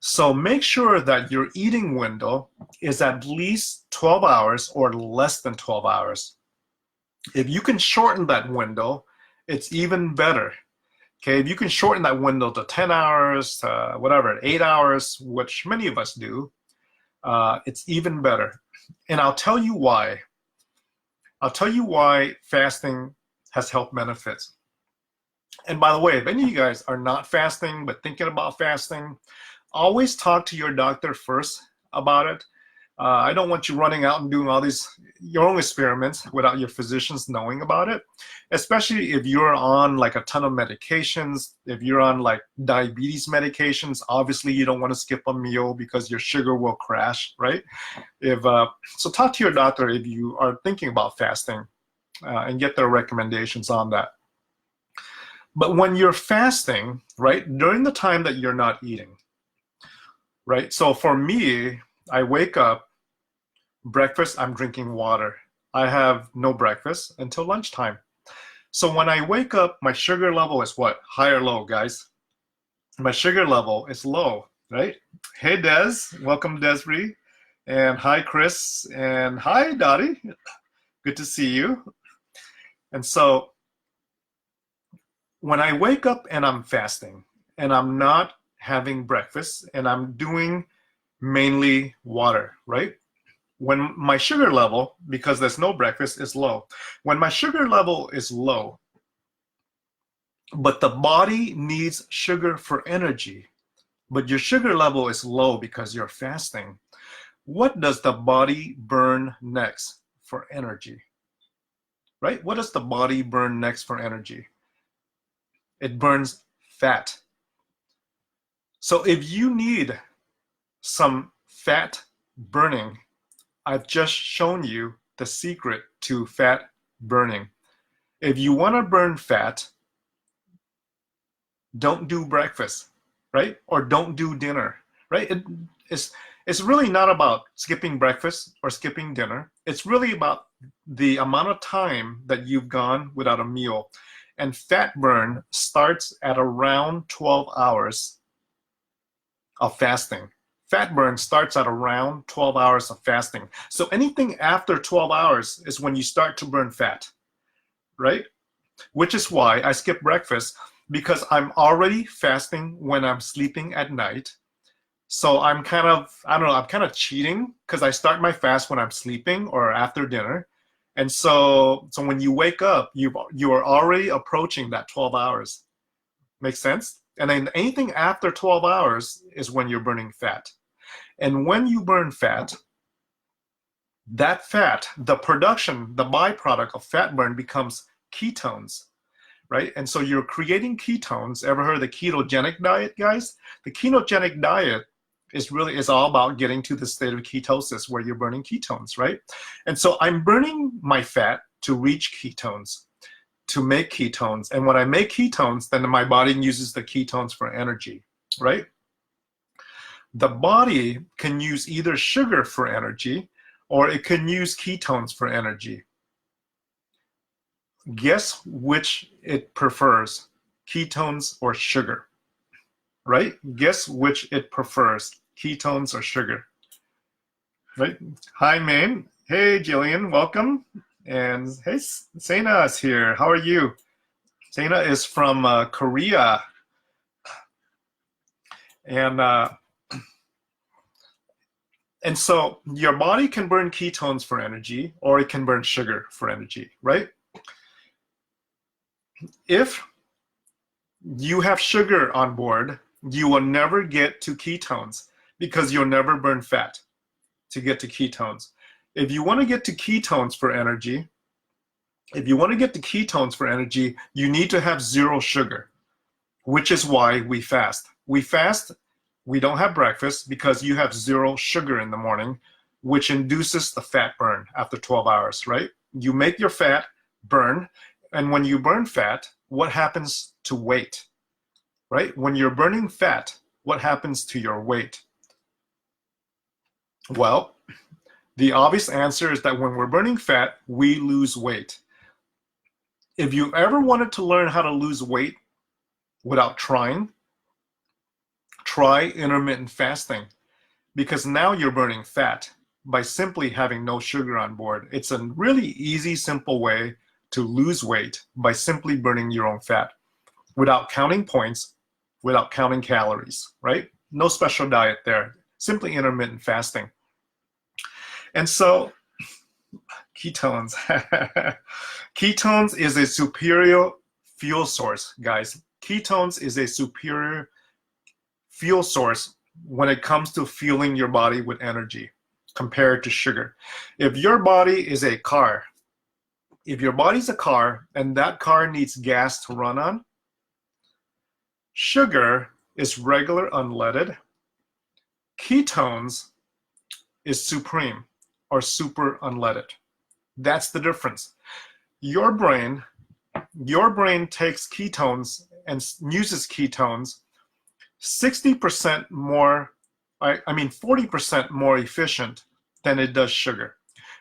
So make sure that your eating window is at least 12 hours or less than 12 hours. If you can shorten that window, it's even better. Okay, if you can shorten that window to 10 hours, whatever, 8 hours, which many of us do, it's even better. And I'll tell you why. I'll tell you why fasting has health benefits. And by the way, if any of you guys are not fasting but thinking about fasting, always talk to your doctor first about it. I don't want you running out and doing all these your own experiments without your physicians knowing about it, especially if you're on like a ton of medications. If you're on like diabetes medications, obviously you don't want to skip a meal because your sugar will crash, right? So talk to your doctor if you are thinking about fasting and get their recommendations on that. But when you're fasting, right, during the time that you're not eating, right? So for me, I wake up, breakfast, I'm drinking water. I have no breakfast until lunchtime. So when I wake up, my sugar level is what? High or low, guys? My sugar level is low, right? Hey, Des. Welcome, Desiree. And hi, Chris. And hi, Dottie. Good to see you. And so when I wake up and I'm fasting and I'm not having breakfast and I'm doing mainly water, right? When my sugar level, because there's no breakfast, is low. When my sugar level is low, But the body needs sugar for energy. But your sugar level is low because you're fasting. What does the body burn next for energy? Right? What does the body burn next for energy? It burns fat. So if you need some fat burning, I've just shown you the secret to fat burning. If you want to burn fat, don't do breakfast, right? Or don't do dinner, right? It's really not about skipping breakfast or skipping dinner. It's really about the amount of time that you've gone without a meal. And fat burn starts at around 12 hours of fasting. Fat burn starts at around 12 hours of fasting. So anything after 12 hours is when you start to burn fat, right? Which is why I skip breakfast, because I'm already fasting when I'm sleeping at night. So I'm kind of, I don't know, I'm kind of cheating because I start my fast when I'm sleeping or after dinner. And so when you wake up, you are already approaching that 12 hours. Make sense? And then anything after 12 hours is when you're burning fat. And when you burn fat, that fat, the production, the byproduct of fat burn becomes ketones, right? And so you're creating ketones. Ever heard of the ketogenic diet, guys? The ketogenic diet is all about getting to the state of ketosis where you're burning ketones, right? And so I'm burning my fat to reach ketones, to make ketones. And when I make ketones, then my body uses the ketones for energy, right? The body can use either sugar for energy or it can use ketones for energy. Guess which it prefers, ketones or sugar, right? Guess which it prefers, ketones or sugar, right? Hi, Maine. Hey, Jillian, welcome. And hey, Sena is here. How are you? Sena is from Korea. And so your body can burn ketones for energy or it can burn sugar for energy, right? If you have sugar on board, you will never get to ketones because you'll never burn fat to get to ketones. If you want to get to ketones for energy, you need to have zero sugar, which is why we fast. We don't have breakfast because you have zero sugar in the morning, which induces the fat burn after 12 hours, right? You make your fat burn, and when you burn fat, what happens to weight, right? When you're burning fat, what happens to your weight? Well, the obvious answer is that when we're burning fat, we lose weight. If you ever wanted to learn how to lose weight without trying, try intermittent fasting, because now you're burning fat by simply having no sugar on board. It's a really easy, simple way to lose weight by simply burning your own fat without counting points, without counting calories, right? No special diet there, simply intermittent fasting. And so ketones. Ketones is a superior fuel source, guys. Ketones is a superior fuel source when it comes to fueling your body with energy compared to sugar. If your body is a car, if your body's a car and that car needs gas to run on, sugar is regular unleaded. Ketones is supreme or super unleaded. That's the difference. Your brain takes ketones and uses ketones 60% more, 40% more efficient than it does sugar.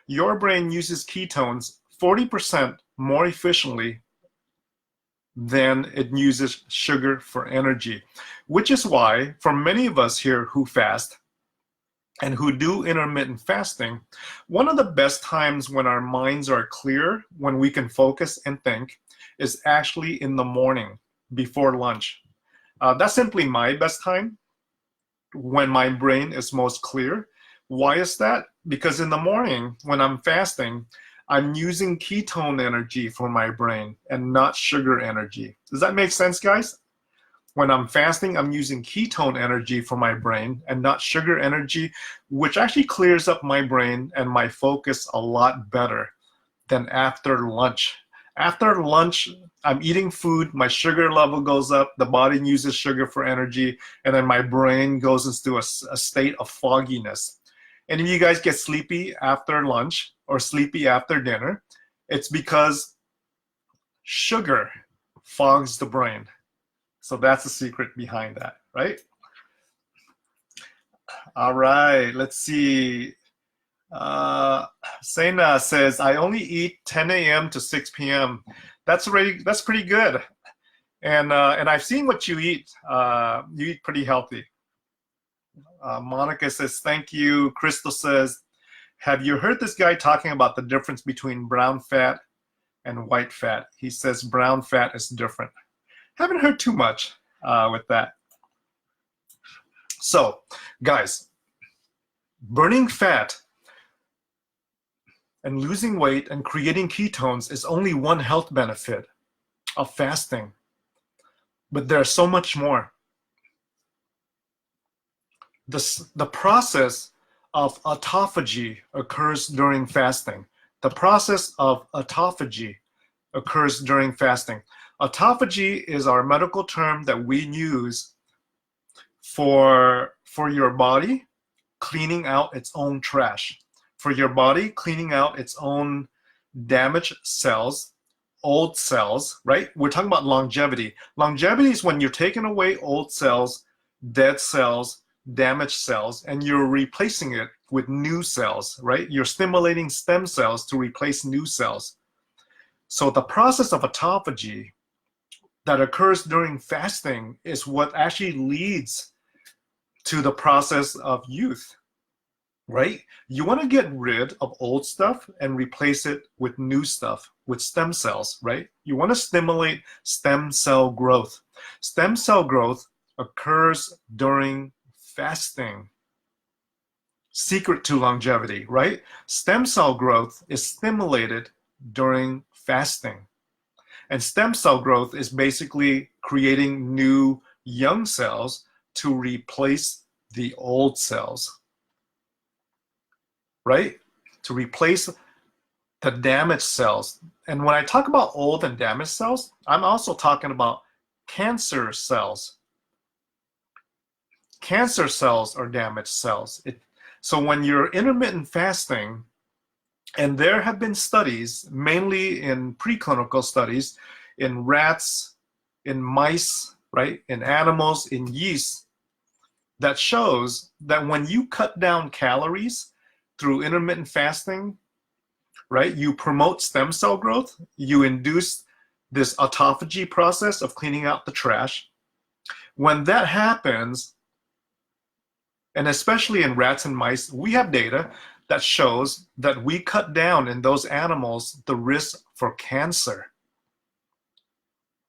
Your brain uses ketones 40% more efficiently than it uses sugar for energy, which is why for many of us here who fast and who do intermittent fasting, one of the best times when our minds are clear, when we can focus and think, is actually in the morning before lunch. That's simply my best time when my brain is most clear. Why is that? Because in the morning when I'm fasting, I'm using ketone energy for my brain and not sugar energy. Does that make sense, guys? When I'm fasting, I'm using ketone energy for my brain and not sugar energy, which actually clears up my brain and my focus a lot better than after lunch. After lunch, I'm eating food, my sugar level goes up, the body uses sugar for energy, and then my brain goes into a state of fogginess. And if you guys get sleepy after lunch or sleepy after dinner, it's because sugar fogs the brain. So that's the secret behind that, right? All right, let's see. Sena says, I only eat 10 a.m. to 6 p.m. That's pretty good. And I've seen what you eat. You eat pretty healthy. Monica says, thank you. Crystal says, have you heard this guy talking about the difference between brown fat and white fat? He says brown fat is different. Haven't heard too much with that. So, guys, burning fat and losing weight and creating ketones is only one health benefit of fasting. But there's so much more. The process of autophagy occurs during fasting. The process of autophagy occurs during fasting. Autophagy is our medical term that we use for your body cleaning out its own trash, for your body cleaning out its own damaged cells, old cells, right? We're talking about longevity. Longevity is when you're taking away old cells, dead cells, damaged cells, and you're replacing it with new cells, right? You're stimulating stem cells to replace new cells. So the process of autophagy that occurs during fasting is what actually leads to the process of youth, right? You want to get rid of old stuff and replace it with new stuff, with stem cells, right? You want to stimulate stem cell growth. Stem cell growth occurs during fasting. Secret to longevity, right? Stem cell growth is stimulated during fasting. And stem cell growth is basically creating new young cells to replace the old cells, right? To replace the damaged cells. And when I talk about old and damaged cells, I'm also talking about cancer cells. Cancer cells are damaged cells. So when you're intermittent fasting, and there have been studies, mainly in preclinical studies, in rats, in mice, right, in animals, in yeast, that shows that when you cut down calories through intermittent fasting, right, you promote stem cell growth, you induce this autophagy process of cleaning out the trash. When that happens, and especially in rats and mice, we have data that shows that we cut down in those animals the risk for cancer,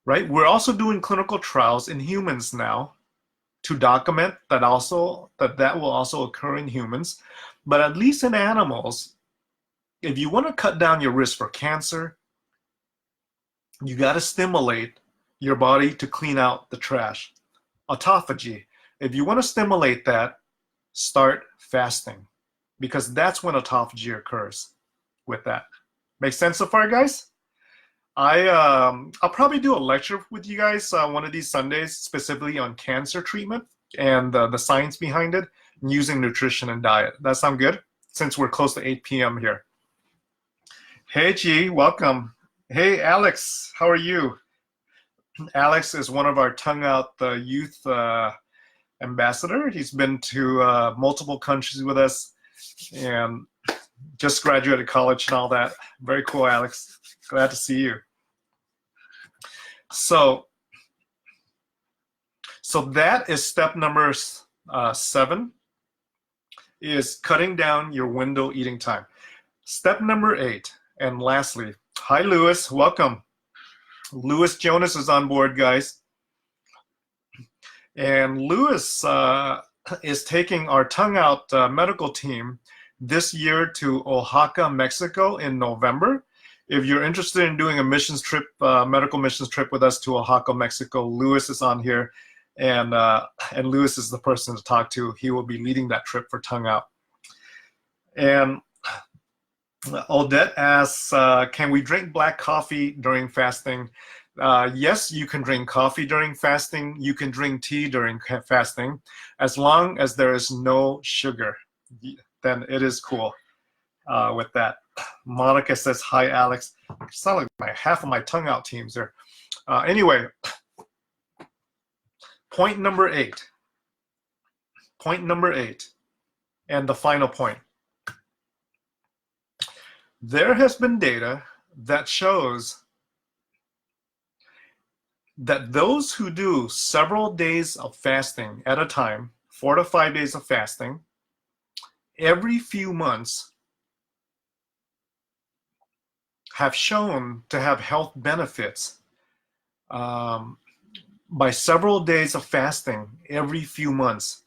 right? We're also doing clinical trials in humans now to document that that will also occur in humans. But at least in animals, if you want to cut down your risk for cancer, you got to stimulate your body to clean out the trash. Autophagy. If you want to stimulate that, start fasting, because that's when autophagy occurs with that. Make sense so far, guys? I'll probably do a lecture with you guys one of these Sundays specifically on cancer treatment and the science behind it using nutrition and diet. That sound good? Since we're close to 8 p.m. here. Hey, G, welcome. Hey, Alex, how are you? Alex is one of our Tongue Out youth ambassador. He's been to multiple countries with us and just graduated college and all that. Very cool, Alex. Glad to see you. So that is step number 7, is cutting down your window eating time. Step number 8, and lastly, hi, Lewis, welcome. Lewis Jonas is on board, guys. And Lewis is taking our Tongue Out medical team this year to Oaxaca, Mexico in November. If you're interested in doing a missions trip, medical missions trip with us to Oaxaca, Mexico, Lewis is on here, and Lewis is the person to talk to. He will be leading that trip for Tongue Out. And Odette asks, can we drink black coffee during fasting? Yes, you can drink coffee during fasting. You can drink tea during fasting, as long as there is no sugar. Then it is cool with that. Monica says, hi, Alex. You sound like half of my Tongue Out teams there. Anyway, point number 8. Point number 8, and the final point. There has been data that shows that those who do several days of fasting at a time, 4 to 5 days of fasting, every few months have shown to have health benefits by several days of fasting every few months.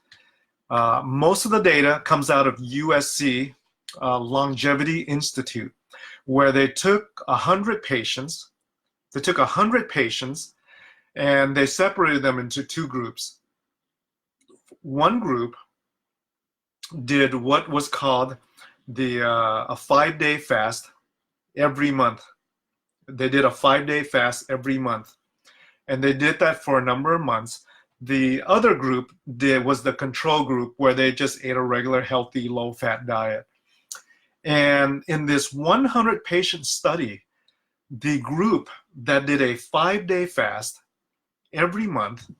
Most of the data comes out of USC Longevity Institute, where they took 100 patients. They took 100 patients and they separated them into 2 groups. One group did what was called a 5-day fast every month. They did a 5-day fast every month, and they did that for a number of months. The other group was the control group, where they just ate a regular, healthy, low-fat diet. And in this 100-patient study, the group that did a 5-day fast every month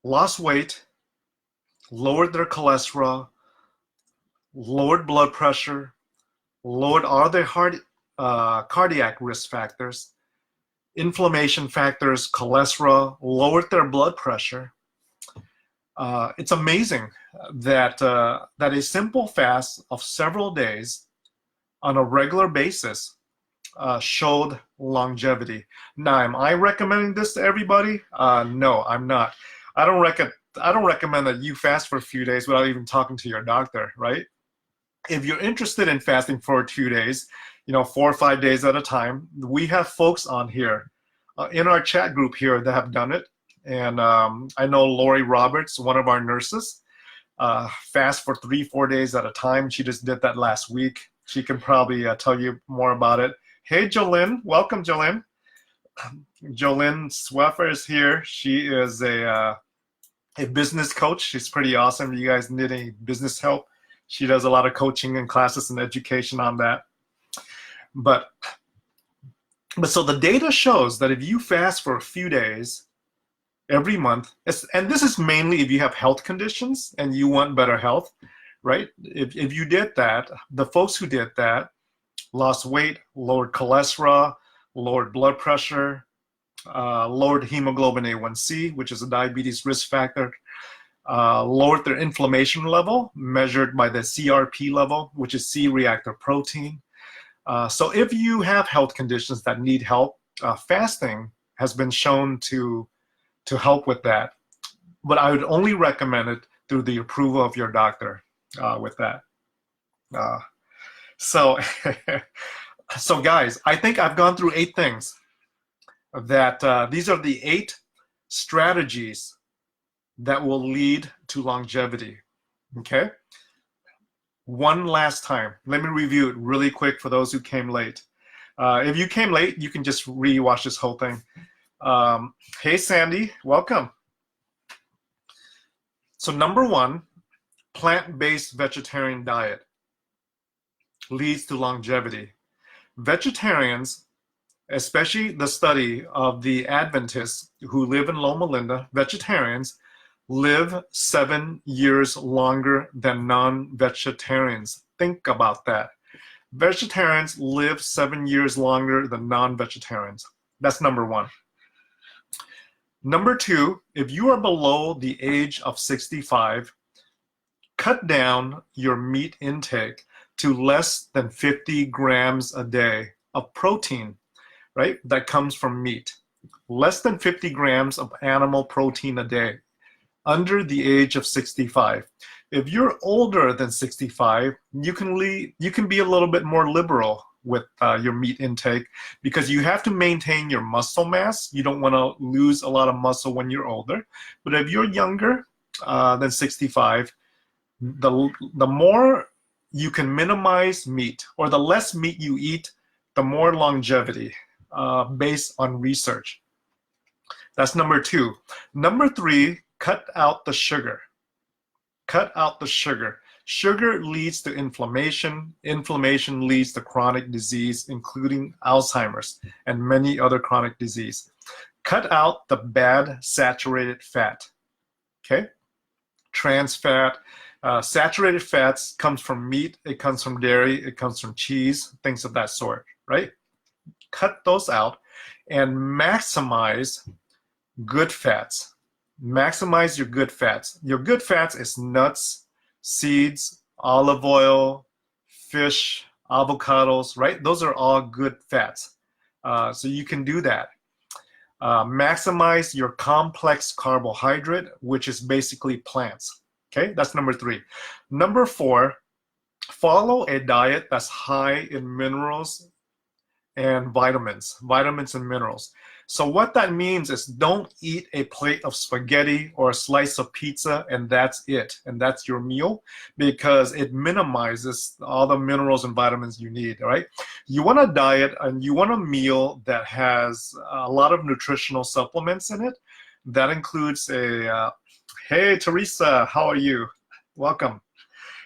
lost weight, lowered their cholesterol, lowered blood pressure, lowered all their cardiac risk factors, inflammation factors, cholesterol, lowered their blood pressure. It's amazing that a simple fast of several days on a regular basis showed longevity. Now, am I recommending this to everybody? No, I'm not. I don't recommend that you fast for a few days without even talking to your doctor, right? If you're interested in fasting for 2 days, 4 or 5 days at a time, we have folks on here in our chat group here that have done it. And I know Lori Roberts, one of our nurses, fast for 3-4 days at a time. She just did that last week. She can probably tell you more about it. Hey, Jolynn. Welcome, Jolynn. Jolynn Sweffer is here. She is a business coach. She's pretty awesome. You guys need any business help? She does a lot of coaching and classes and education on that. But so the data shows that if you fast for a few days every month, and this is mainly if you have health conditions and you want better health, right? If you did that, the folks who did that lost weight, lowered cholesterol, lowered blood pressure, lowered hemoglobin A1C, which is a diabetes risk factor, lowered their inflammation level, measured by the CRP level, which is C-reactive protein. So if you have health conditions that need help, fasting has been shown to help with that. But I would only recommend it through the approval of your doctor with that. So guys, I think I've gone through 8 things that these are the 8 strategies that will lead to longevity. Okay? One last time. Let me review it really quick for those who came late. If you came late, you can just re-watch this whole thing. Hey, Sandy, welcome. So number 1, plant-based vegetarian diet leads to longevity. Vegetarians, especially the study of the Adventists who live in Loma Linda, vegetarians live 7 years longer than non-vegetarians. Think about that. Vegetarians live 7 years longer than non-vegetarians. That's number 1. Number 2, if you are below the age of 65, cut down your meat intake to less than 50 grams a day of protein, right? That comes from meat. Less than 50 grams of animal protein a day under the age of 65. If you're older than 65, you can be a little bit more liberal with your meat intake because you have to maintain your muscle mass. You don't want to lose a lot of muscle when you're older. But if you're younger than 65, the more you can minimize meat, or the less meat you eat, the more longevity, based on research. That's number 2. Number 3, cut out the sugar. Cut out the sugar. Sugar leads to inflammation. Inflammation leads to chronic disease, including Alzheimer's and many other chronic disease. Cut out the bad saturated fat. Okay? Trans fat. Saturated fats comes from meat, it comes from dairy, it comes from cheese, things of that sort, right? Cut those out and maximize good fats. Maximize your good fats. Your good fats is nuts, seeds, olive oil, fish, avocados, right? Those are all good fats. So you can do that. Maximize your complex carbohydrate, which is basically plants. Okay, that's number 3. Number 4, follow a diet that's high in minerals and vitamins and minerals. So what that means is don't eat a plate of spaghetti or a slice of pizza and that's it, and that's your meal, because it minimizes all the minerals and vitamins you need, right? You want a diet and you want a meal that has a lot of nutritional supplements in it. That includes hey, Teresa, how are you? Welcome.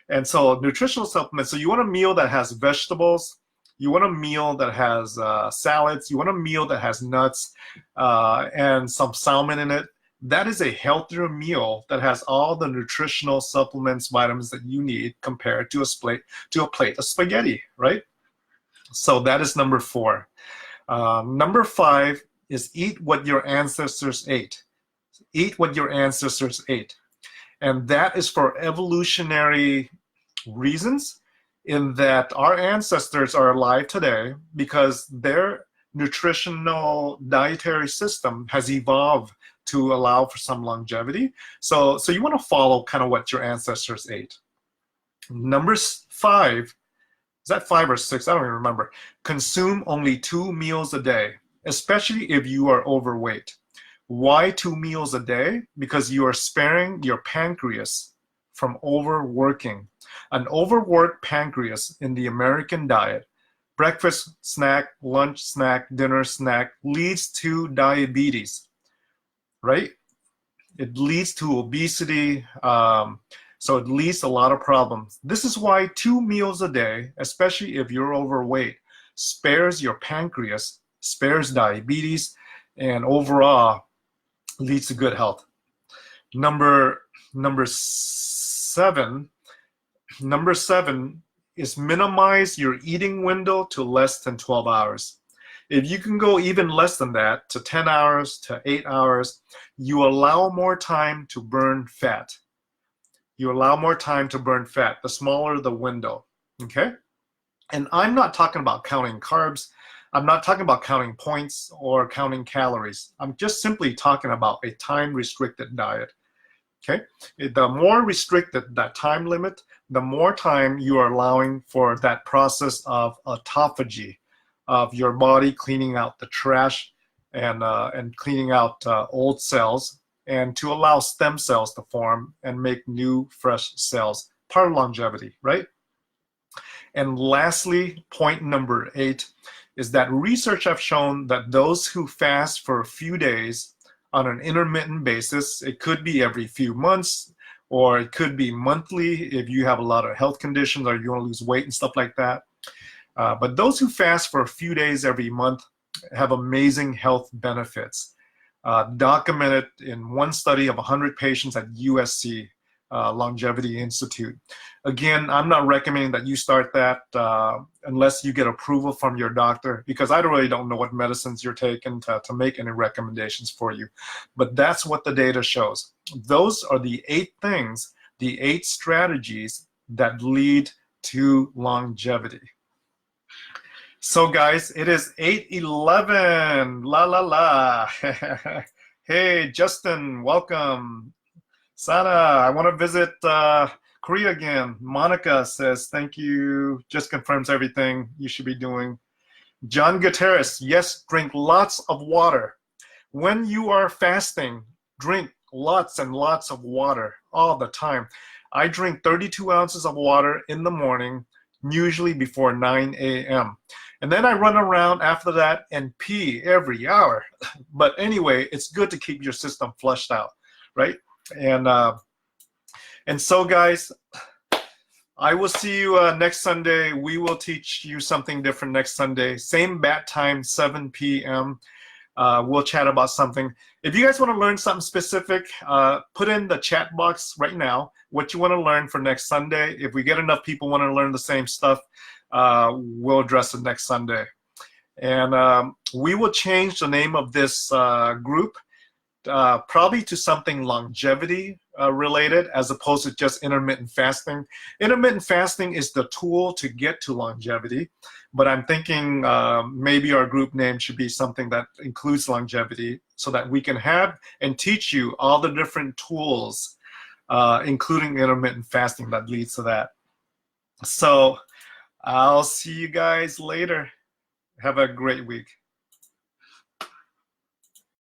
And so nutritional supplements. So you want a meal that has vegetables. You want a meal that has salads. You want a meal that has nuts and some salmon in it. That is a healthier meal that has all the nutritional supplements, vitamins that you need compared to a plate of spaghetti, right? So that is number 4. Number 5 is eat what your ancestors ate. Eat what your ancestors ate. And that is for evolutionary reasons, in that our ancestors are alive today because their nutritional dietary system has evolved to allow for some longevity. So you want to follow kind of what your ancestors ate. Number 5, is that 5 or 6? I don't even remember. Consume only 2 meals a day, especially if you are overweight. Why 2 meals a day? Because you are sparing your pancreas from overworking. An overworked pancreas in the American diet, breakfast snack, lunch snack, dinner snack, leads to diabetes, right? It leads to obesity, so it leads to a lot of problems. This is why 2 meals a day, especially if you're overweight, spares your pancreas, spares diabetes, and overall leads to good health. Number 7 is minimize your eating window to less than 12 hours. If you can go even less than that, to 10 hours, to 8 hours, you allow more time to burn fat. You allow more time to burn fat, the smaller the window, okay? And I'm not talking about counting carbs. I'm not talking about counting points or counting calories. I'm just simply talking about a time-restricted diet. Okay, the more restricted that time limit, the more time you are allowing for that process of autophagy, of your body cleaning out the trash and cleaning out old cells, and to allow stem cells to form and make new, fresh cells. Part of longevity, right? And lastly, point number 8 is that research have shown that those who fast for a few days on an intermittent basis, it could be every few months, or it could be monthly if you have a lot of health conditions or you want to lose weight and stuff like that. But those who fast for a few days every month have amazing health benefits. Documented in one study of 100 patients at USC Longevity Institute. Again, I'm not recommending that you start that unless you get approval from your doctor, because I really don't know what medicines you're taking to make any recommendations for you. But that's what the data shows. Those are the 8 things, the 8 strategies that lead to longevity. So guys, it is 8:11. La la la. Hey, Justin, welcome. Sana, I want to visit Korea again. Monica says, thank you. Just confirms everything you should be doing. John Gutierrez, yes, drink lots of water. When you are fasting, drink lots and lots of water all the time. I drink 32 ounces of water in the morning, usually before 9 a.m. And then I run around after that and pee every hour. But anyway, it's good to keep your system flushed out, right? And so, guys, I will see you next Sunday. We will teach you something different next Sunday. Same bat time, 7 p.m. We'll chat about something. If you guys want to learn something specific, put in the chat box right now what you want to learn for next Sunday. If we get enough people want to learn the same stuff, we'll address it next Sunday. And we will change the name of this group probably to something longevity related as opposed to just intermittent fasting. Intermittent fasting is the tool to get to longevity, but I'm thinking maybe our group name should be something that includes longevity so that we can have and teach you all the different tools, including intermittent fasting that leads to that. So I'll see you guys later. Have a great week.